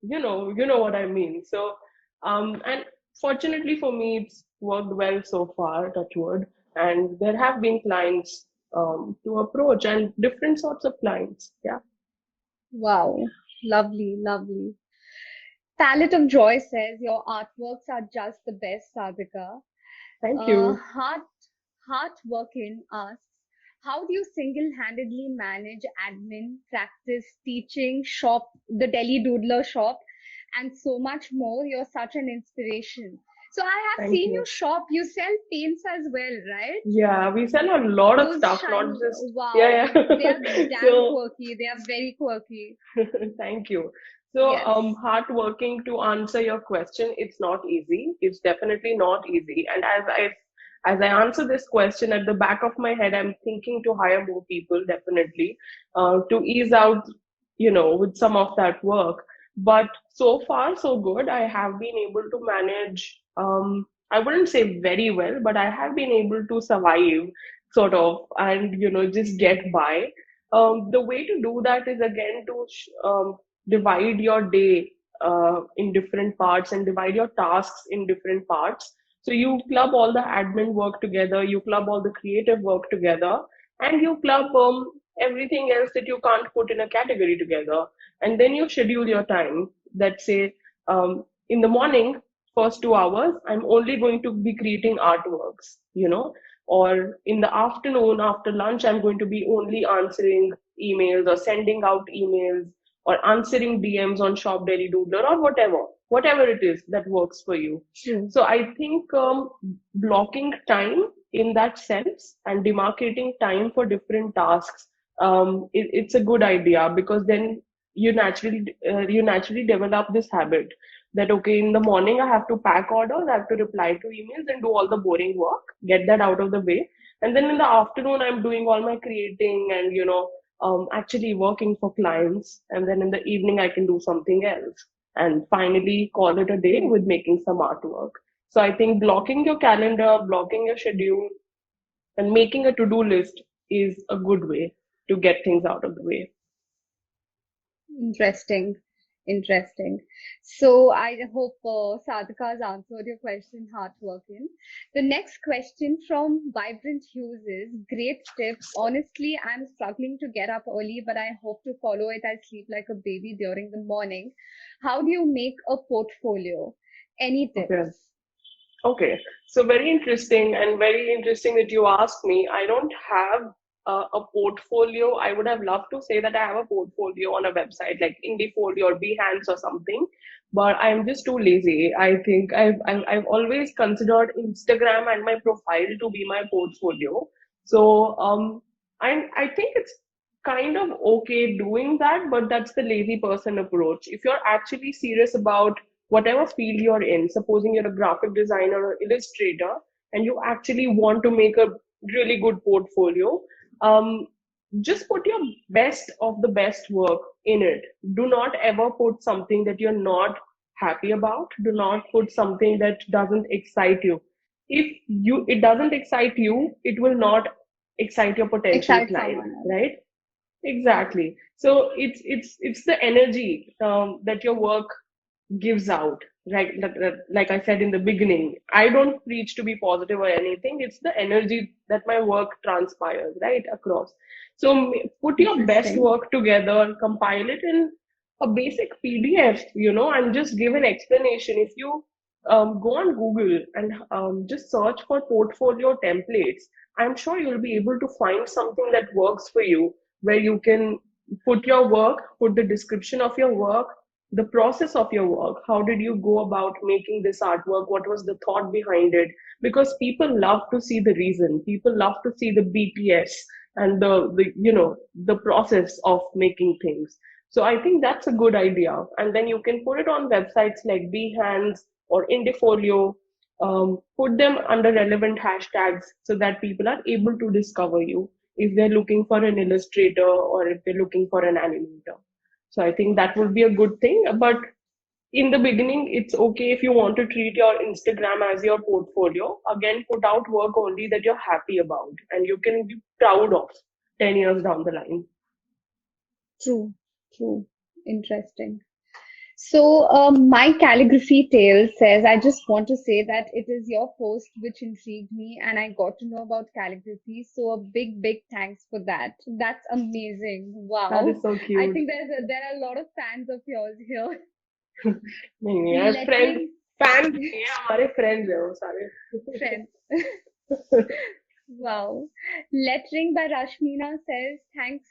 [SPEAKER 2] you know what I mean. So, and fortunately for me, it's worked well so far, touch wood. And there have been clients to approach, and different sorts of clients. Yeah.
[SPEAKER 1] Wow. Lovely, lovely. Palette of Joy says your artworks are just the best, Sadhika.
[SPEAKER 2] Thank
[SPEAKER 1] Uh,
[SPEAKER 2] you.
[SPEAKER 1] Heart Heart Working asks, how do you single-handedly manage admin, practice, teaching, shop, the Delhi Doodler shop, and so much more? You're such an inspiration. So I have
[SPEAKER 2] Thank
[SPEAKER 1] seen you
[SPEAKER 2] you.
[SPEAKER 1] shop. You sell paints as well, right?
[SPEAKER 2] Yeah, we sell a lot of
[SPEAKER 1] Those
[SPEAKER 2] stuff, not
[SPEAKER 1] shiny.
[SPEAKER 2] just, yeah,
[SPEAKER 1] Wow, they are
[SPEAKER 2] yeah.
[SPEAKER 1] damn
[SPEAKER 2] So,
[SPEAKER 1] quirky. They are very quirky.
[SPEAKER 2] thank you. So,
[SPEAKER 1] Yes.
[SPEAKER 2] hard working, to answer your question, it's not easy. It's definitely not easy. And as I answer this question, at the back of my head, I'm thinking to hire more people, definitely, to ease out, with some of that work. But so far, so good. I have been able to manage, I wouldn't say very well, but I have been able to survive, sort of, and, just get by. The way to do that is, again, to divide your day in different parts, and divide your tasks in different parts. So you club all the admin work together, you club all the creative work together, and you club everything else that you can't put in a category together. And then you schedule your time. That say, in the morning, first 2 hours, I'm only going to be creating artworks, or in the afternoon after lunch, I'm going to be only answering emails, or sending out emails, or answering DMs on Shop Daily Doodler, or whatever it is that works for you.
[SPEAKER 1] True.
[SPEAKER 2] So I think blocking time in that sense, and demarcating time for different tasks, it's a good idea, because then you naturally develop this habit that, okay, in the morning I have to pack orders, I have to reply to emails and do all the boring work, get that out of the way. And then in the afternoon, I'm doing all my creating and, actually working for clients. And then in the evening, I can do something else and finally call it a day
[SPEAKER 1] True.
[SPEAKER 2] with making some artwork. So I think blocking your calendar, blocking your schedule, and making a to-do list is a good way to get things out of the way.
[SPEAKER 1] Interesting. Interesting. So I hope Sadhika has answered your question, heartworking. The next question from Vibrant Hughes is great tip. Honestly, I'm struggling to get up early, but I hope to follow it. I sleep like a baby during the morning. How do you make a portfolio? Any
[SPEAKER 2] Okay.
[SPEAKER 1] tips?
[SPEAKER 2] Okay, so very interesting and very interesting that you asked me. I don't have a portfolio. I would have loved to say that I have a portfolio on a website like Indiefolio or Behance or something, but I'm just too lazy. I think I've always considered Instagram and my profile to be my portfolio. So I think it's kind of okay doing that, but that's the lazy person approach. If you're actually serious about whatever field you're in, supposing you're a graphic designer or illustrator, and you actually want to make a really good portfolio, um, just put your best of the best work in it. Do not ever put something that you're not happy about. Do not put something that doesn't excite you. If it doesn't excite you, it will not excite your potential
[SPEAKER 1] Excite
[SPEAKER 2] client,
[SPEAKER 1] someone else.
[SPEAKER 2] right? Exactly. So it's the energy that your work gives out. Right, like I said in the beginning, I don't preach to be positive or anything. It's the energy that my work transpires right across. So put your best
[SPEAKER 1] Interesting.
[SPEAKER 2] work together, compile it in a basic PDF, and just give an explanation. If you go on Google and just search for portfolio templates, I'm sure you'll be able to find something that works for you, where you can put your work, put the description of your work, the process of your work. How did you go about making this artwork? What was the thought behind it? Because people love to see the reason. People love to see the BTS and the process of making things. So I think that's a good idea. And then you can put it on websites like Behance or Indifolio. Put them under relevant hashtags so that people are able to discover you if they're looking for an illustrator or if they're looking for an animator. So I think that would be a good thing. But in the beginning, it's okay if you want to treat your Instagram as your portfolio. Again, put out work only that you're happy about and you can be proud of 10 years down the line.
[SPEAKER 1] True. True. Interesting. So, my calligraphy tale says, I just want to say that it is your post which intrigued me, and I got to know about calligraphy. So, a big, big thanks for that. That's amazing.
[SPEAKER 2] That
[SPEAKER 1] Wow.
[SPEAKER 2] is so
[SPEAKER 1] I
[SPEAKER 2] cute.
[SPEAKER 1] think there are a lot of fans of yours here.
[SPEAKER 2] नहीं नहीं यार friend
[SPEAKER 1] Lettering
[SPEAKER 2] fans नहीं है हमारे friends है वो सारे
[SPEAKER 1] friends. Wow. Lettering by Rashmina says, thanks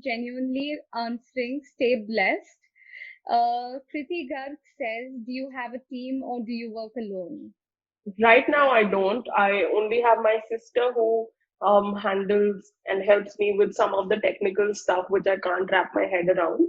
[SPEAKER 1] genuinely answering. Stay blessed. Kriti Garg says, do you have a team or do you work alone?
[SPEAKER 2] Right now, I don't. I only have my sister who handles and helps me with some of the technical stuff which I can't wrap my head around.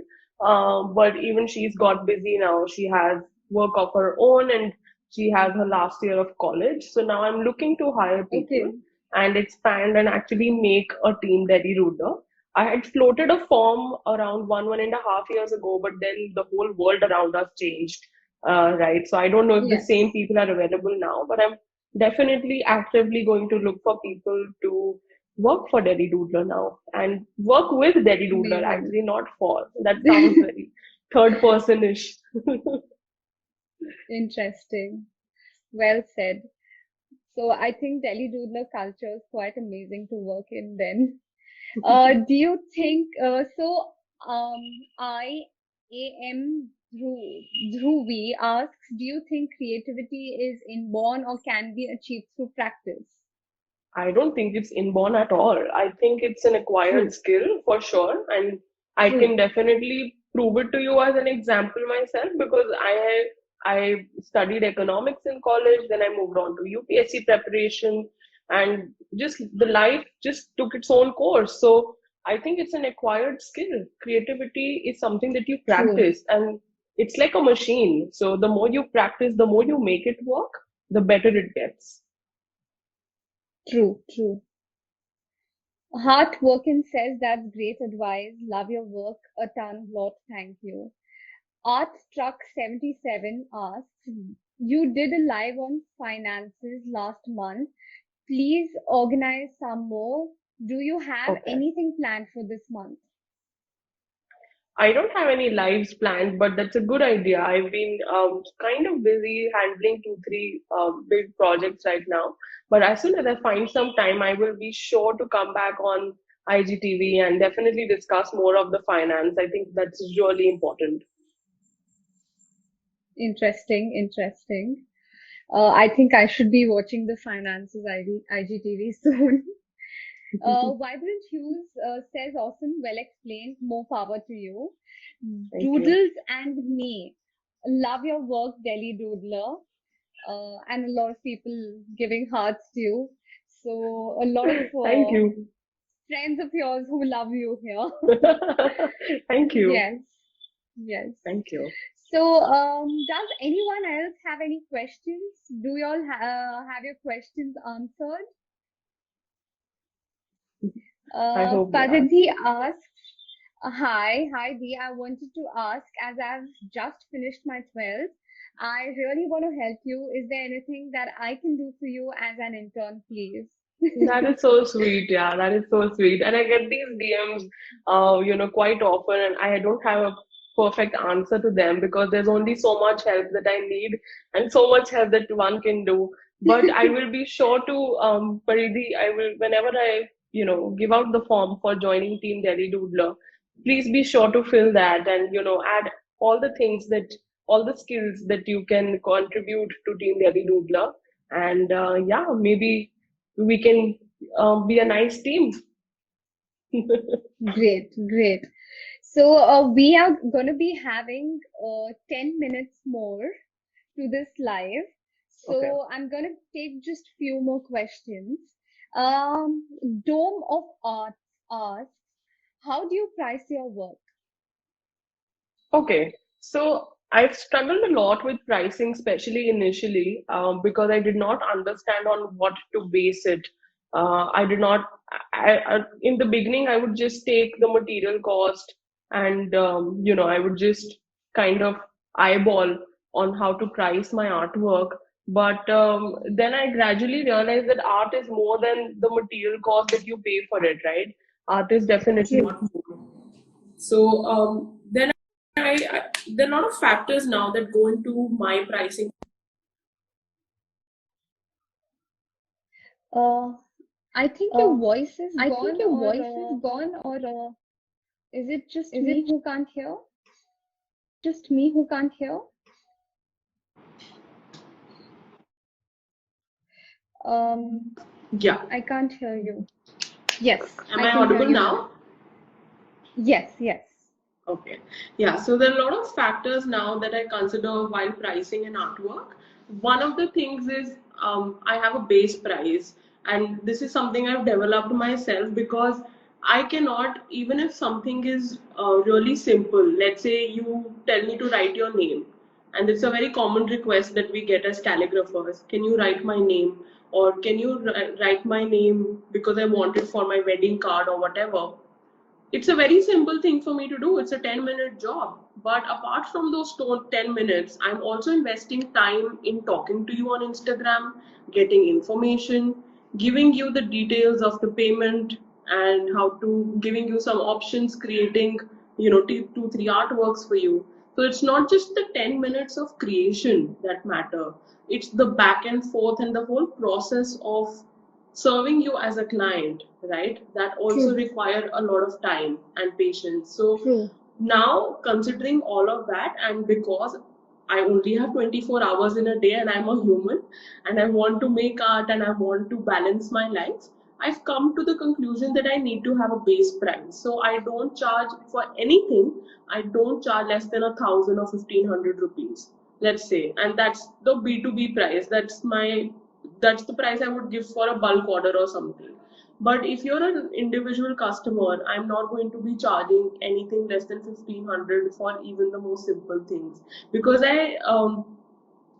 [SPEAKER 2] But even she's got busy now. She has work of her own and she has her last year of college. So now I'm looking to hire people
[SPEAKER 1] Okay.
[SPEAKER 2] and expand and actually make a team Delhi Doodler. I had floated a form around 1.5 years ago, but then the whole world around us changed, right? So I don't know if the same
[SPEAKER 1] Yes.
[SPEAKER 2] people are available now, but I'm definitely actively going to look for people to work for Delhi Doodler now and work with Delhi Doodler,
[SPEAKER 1] Amazing.
[SPEAKER 2] actually, not for. That sounds very third person-ish.
[SPEAKER 1] Interesting. Well said. So I think Delhi Doodler culture is quite amazing to work in then. Do you think I am Dhruvi asks, do you think creativity is inborn or can be achieved through practice?
[SPEAKER 2] I don't think it's inborn at all. I think it's an acquired
[SPEAKER 1] True,
[SPEAKER 2] skill for sure. And I
[SPEAKER 1] true.
[SPEAKER 2] can definitely prove it to you as an example myself because I studied economics in college, then I moved on to UPSC preparation and just the life just took its own course. So I think it's an acquired skill. Creativity is something that you
[SPEAKER 1] True.
[SPEAKER 2] practice and it's like a machine. So the more you practice, the more you make it work, the better it gets.
[SPEAKER 1] True, true. Heart Workin says that's great advice. Love your work a ton. Lot, thank you. Art Truck 77 asks, you did a live on finances last month. Please organize some more. Do you have
[SPEAKER 2] Okay.
[SPEAKER 1] anything planned for this month?
[SPEAKER 2] I don't have any lives planned, but that's a good idea. I've been kind of busy handling two, three big projects right now. But as soon as I find some time, I will be sure to come back on IGTV and definitely discuss more of the finance. I think that's really important.
[SPEAKER 1] Interesting, interesting. I think I should be watching the finances IGTV soon. Vibrant Hughes says, awesome, well explained, more power to you.
[SPEAKER 2] Thank you.
[SPEAKER 1] Doodles and me. Love your work, Delhi Doodler. And a lot of people giving hearts to you. So, a lot of
[SPEAKER 2] Thank you.
[SPEAKER 1] friends of yours who love you here.
[SPEAKER 2] Thank you.
[SPEAKER 1] Yes, yes.
[SPEAKER 2] Thank you.
[SPEAKER 1] So, does anyone else have any questions? Do you all have your questions answered?
[SPEAKER 2] I hope they are.
[SPEAKER 1] Padidhi asks, hi Dee. I wanted to ask, as I've just finished my 12th, I really want to help you. Is there anything that I can do for you as an intern, please?
[SPEAKER 2] That is so sweet. Yeah, that is so sweet. And I get these DMs, quite often, and I don't have a perfect answer to them because there's only so much help that I need and so much help that one can do. But I will be sure to, Paridhi, I will, whenever I, give out the form for joining Team Delhi Doodler, please be sure to fill that and, add all the things all the skills that you can contribute to Team Delhi Doodler. And yeah, maybe we can be a nice team.
[SPEAKER 1] Great, great. So, we are going to be having 10 minutes more to this live.
[SPEAKER 2] Okay.
[SPEAKER 1] So, I'm going to take just few more questions. Um, Dome of Arts asks, how do you price your work?
[SPEAKER 2] Okay. So I've struggled a lot with pricing, especially initially, because I did not understand on what to base it. I did not, in the beginning, I would just take the material cost and, I would just kind of eyeball on how to price my artwork. But then I gradually realized that art is more than the material cost that you pay for it, right? Art is definitely
[SPEAKER 1] True.
[SPEAKER 2] not more. So then there are a lot of factors now that go into my pricing.
[SPEAKER 1] Uh, I think your
[SPEAKER 2] Uh,
[SPEAKER 1] voice is
[SPEAKER 2] I think
[SPEAKER 1] gone,
[SPEAKER 2] your
[SPEAKER 1] or
[SPEAKER 2] voice is gone, or
[SPEAKER 1] is it just
[SPEAKER 2] is
[SPEAKER 1] me
[SPEAKER 2] it
[SPEAKER 1] who can't hear?
[SPEAKER 2] just me who can't hear?
[SPEAKER 1] Um,
[SPEAKER 2] Yeah.
[SPEAKER 1] I can't hear you. Yes,
[SPEAKER 2] Am
[SPEAKER 1] I
[SPEAKER 2] I
[SPEAKER 1] can hear
[SPEAKER 2] audible
[SPEAKER 1] you now.
[SPEAKER 2] now?
[SPEAKER 1] Yes, yes.
[SPEAKER 2] Okay. Yeah. So there are a lot of factors now that I consider while pricing an artwork. One of the things is I have a base price, and this is something I've developed myself because I cannot, even if something is really simple, let's say you tell me to write your name, and it's a very common request that we get as calligraphers. Can you write my name? Or can you write my name because I want it for my wedding card or whatever? It's a very simple thing for me to do. It's a 10-minute job. But apart from those 10 minutes, I'm also investing time in talking to you on Instagram, getting information, giving you the details of the payment and how to giving you some options, creating, two, three artworks for you. So it's not just the 10 minutes of creation that matter. It's the back and forth and the whole process of serving you as a client, right? That also
[SPEAKER 1] True,
[SPEAKER 2] require a lot of time and patience. So
[SPEAKER 1] true.
[SPEAKER 2] now, considering all of that, and because I only have 24 hours in a day and I'm a human and I want to make art and I want to balance my life, I've come to the conclusion that I need to have a base price. So I don't charge for anything, I don't charge less than 1,000 or 1,500 rupees, let's say. And that's the B2B price. That's the price I would give for a bulk order or something. But if you're an individual customer, I'm not going to be charging anything less than 1,500 for even the most simple things because I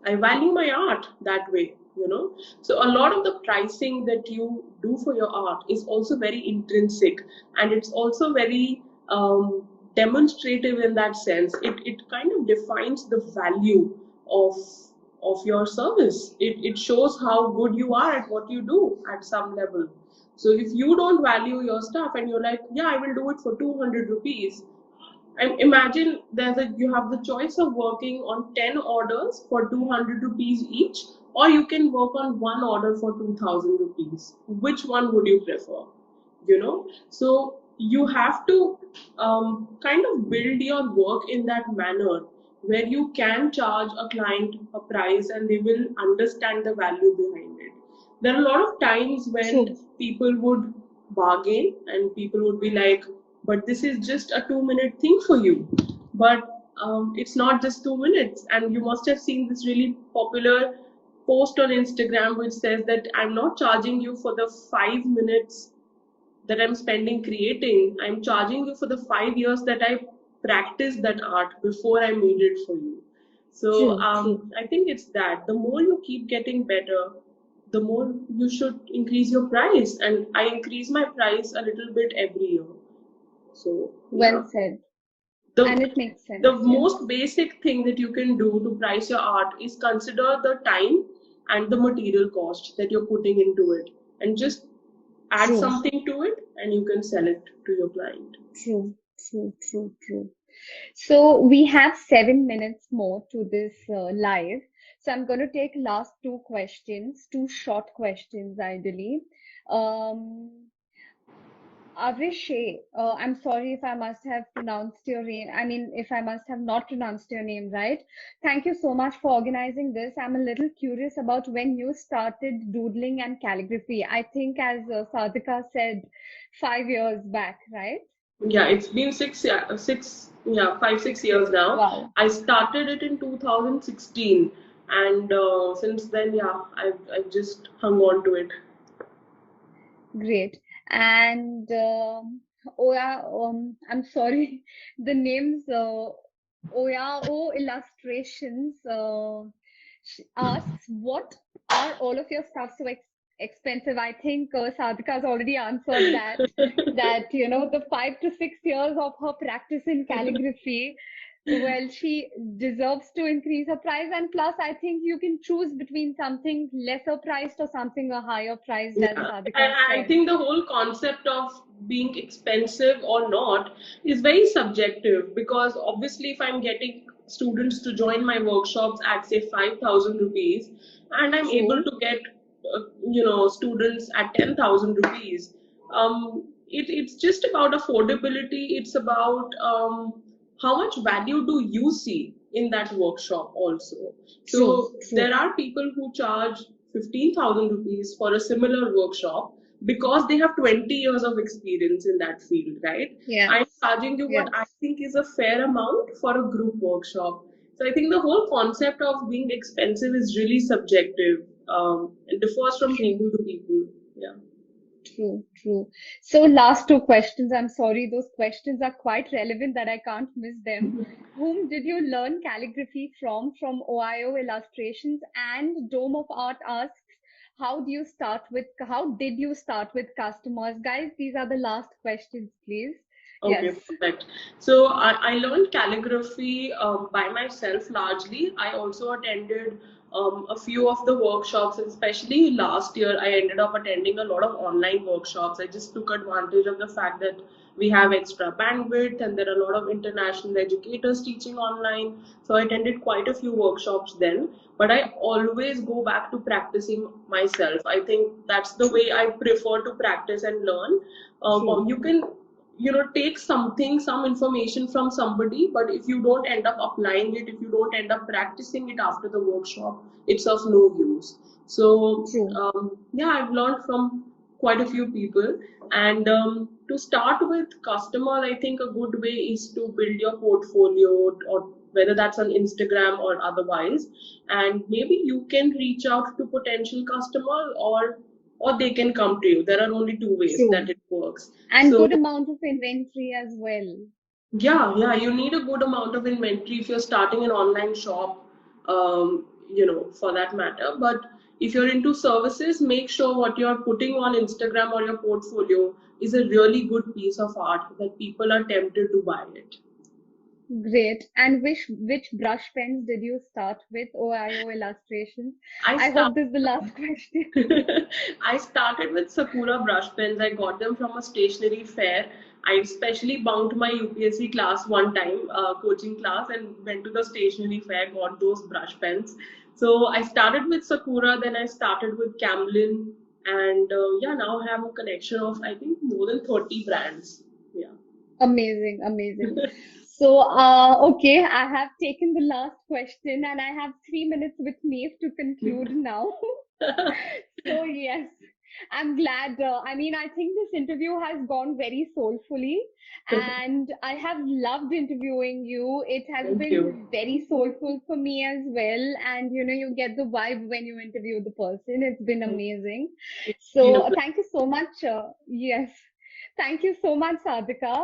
[SPEAKER 2] value my art that way. you know. So a lot of the pricing that you do for your art is also very intrinsic, and it's also very demonstrative in that sense. It kind of defines the value of your service. It shows how good you are at what you do at some level. So if you don't value your stuff and you're like, yeah, I will do it for 200 rupees, and imagine you have the choice of working on 10 orders for 200 rupees each, or you can work on one order for 2000 rupees. Which one would you prefer? You know, so you have to kind of build your work in that manner where you can charge a client a price and they will understand the value behind it. There are a lot of times when
[SPEAKER 1] True.
[SPEAKER 2] people would bargain and people would be like, but this is just a 2 minute thing for you. But it's not just 2 minutes. And you must have seen this really popular post on Instagram which says that I'm not charging you for the 5 minutes that I'm spending creating. I'm charging you for the 5 years that I practiced that art before I made it for you. So
[SPEAKER 1] True. True.
[SPEAKER 2] I think it's that. The more you keep getting better, the more you should increase your price. And I increase my price a little bit every year. So yeah,
[SPEAKER 1] Well said.
[SPEAKER 2] the
[SPEAKER 1] And it makes
[SPEAKER 2] the
[SPEAKER 1] sense. Yeah.
[SPEAKER 2] most basic thing that you can do to price your art is consider the time and the material cost that you're putting into it, and just add
[SPEAKER 1] True.
[SPEAKER 2] something to it, and you can sell it to your client.
[SPEAKER 1] True. True. True. True. So we have 7 minutes more to this live. So I'm going to take last two questions, two short questions ideally. Um, Avishay, I'm sorry if I must have pronounced your name. I mean, if I must have not pronounced your name right. Thank you so much for organizing this. I'm a little curious about when you started doodling and calligraphy. I think, as Sadhika said, 5 years back, right?
[SPEAKER 2] Yeah, it's been 5 6 years now.
[SPEAKER 1] Wow.
[SPEAKER 2] I started it in 2016, and since then, yeah, I've just hung on to it.
[SPEAKER 1] Great. And Oya, I'm sorry, the names Oyao Illustrations asks, what are all of your stuff so expensive? I think Sadhika has already answered that. That, the 5 to 6 years of her practice in calligraphy, well, she deserves to increase her price. And plus, I think you can choose between something lesser priced or something a higher priced, as
[SPEAKER 2] Yeah,
[SPEAKER 1] Sadhika
[SPEAKER 2] I
[SPEAKER 1] said.
[SPEAKER 2] think the whole concept of being expensive or not is very subjective, because obviously, if I'm getting students to join my workshops at say 5,000 rupees, and I'm able
[SPEAKER 1] True,
[SPEAKER 2] to get students at 10,000 rupees, it's just about affordability. It's about how much value do you see in that workshop also.
[SPEAKER 1] true,
[SPEAKER 2] So there
[SPEAKER 1] true.
[SPEAKER 2] are people who charge 15,000 rupees for a similar workshop because they have 20 years of experience in that field, right? I'm
[SPEAKER 1] Yes,
[SPEAKER 2] charging you what I
[SPEAKER 1] yes.
[SPEAKER 2] think is a fair amount for a group workshop. So I think the whole concept of being expensive is really subjective. It differs from
[SPEAKER 1] True.
[SPEAKER 2] people to people. Yeah.
[SPEAKER 1] True, true. So last two questions. I'm sorry, those questions are quite relevant that I can't miss them. Whom did you learn calligraphy from Ohio Illustrations? And Dome of Art asks, how did you start with customers? Guys, these are the last questions, please.
[SPEAKER 2] Okay,
[SPEAKER 1] Yes.
[SPEAKER 2] perfect. So I learned calligraphy by myself largely. I also attended a few of the workshops, especially last year. I ended up attending a lot of online workshops. I just took advantage of the fact that we have extra bandwidth and there are a lot of international educators teaching online. So I attended quite a few workshops then. But I always go back to practicing myself. I think that's the way I prefer to practice and learn.
[SPEAKER 1] True.
[SPEAKER 2] You can take something, some information from somebody, but if you don't end up applying it, if you don't end up practicing it after the workshop, it's of no use. So
[SPEAKER 1] True.
[SPEAKER 2] yeah, I've learned from quite a few people. And to start with customers, I think a good way is to build your portfolio, or whether that's on Instagram or otherwise, and maybe you can reach out to potential customers, or they can come to you. There are only two ways that
[SPEAKER 1] True.
[SPEAKER 2] it works.
[SPEAKER 1] And
[SPEAKER 2] So
[SPEAKER 1] good amount of inventory as well.
[SPEAKER 2] yeah, you need a good amount of inventory if you're starting an online shop, for that matter. But If you're into services, make sure what you're putting on Instagram or your portfolio is a really good piece of art that people are tempted to buy it.
[SPEAKER 1] Great. And which brush pens did you start with? OIO illustrations.
[SPEAKER 2] I
[SPEAKER 1] I hope
[SPEAKER 2] start
[SPEAKER 1] this is the last question.
[SPEAKER 2] I started with Sakura brush pens. I got them from a stationery fair. I specially bunked my UPSC class one time, coaching class, and went to the stationery fair, got those brush pens. So I started with Sakura, then I started with Camlin, and yeah, now I have a collection of I think more than 30 brands. Yeah.
[SPEAKER 1] Amazing, amazing. So, okay, I have taken the last question and I have 3 minutes with me to conclude now. So, yes, I'm glad. I mean, I think this interview has gone very soulfully, and I have loved interviewing you. It has
[SPEAKER 2] Thank you.
[SPEAKER 1] been very soulful for me as well. And you get the vibe when you interview the person. It's been amazing.
[SPEAKER 2] It's been a
[SPEAKER 1] So,
[SPEAKER 2] pleasure.
[SPEAKER 1] thank you so much. Yes. Thank you so much, Sadhika,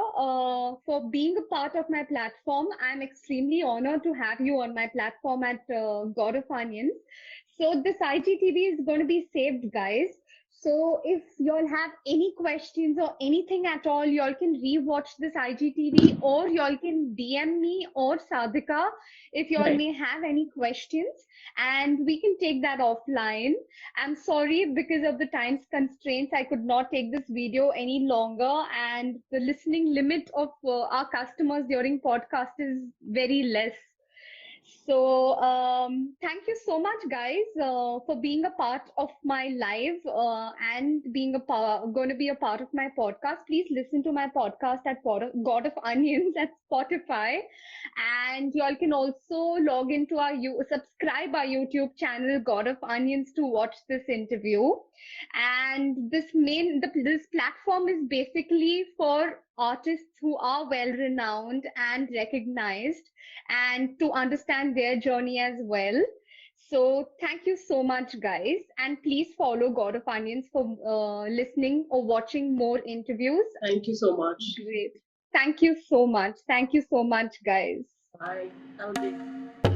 [SPEAKER 1] for being a part of my platform. I'm extremely honored to have you on my platform at God of Onions. So this IGTV is going to be saved, guys. So if y'all have any questions or anything at all, y'all can rewatch this IGTV or y'all can DM me or Sadhika if y'all
[SPEAKER 2] Right.
[SPEAKER 1] may have any questions and we can take that offline. I'm sorry because of the time's constraints, I could not take this video any longer, and the listening limit of our customers during podcast is very less. So, thank you so much, guys, for being a part of my live and being going to be a part of my podcast. Please listen to my podcast at God of Onions at Spotify, and y'all can also log into subscribe our YouTube channel, God of Onions, to watch this interview. And this platform is basically for artists who are well renowned and recognized and to understand their journey as well. So thank you so much, guys. And please follow God of Onions for listening or watching more interviews.
[SPEAKER 2] Thank you so much.
[SPEAKER 1] Great. Thank you so much. Thank you so much, guys.
[SPEAKER 2] Bye. Have a great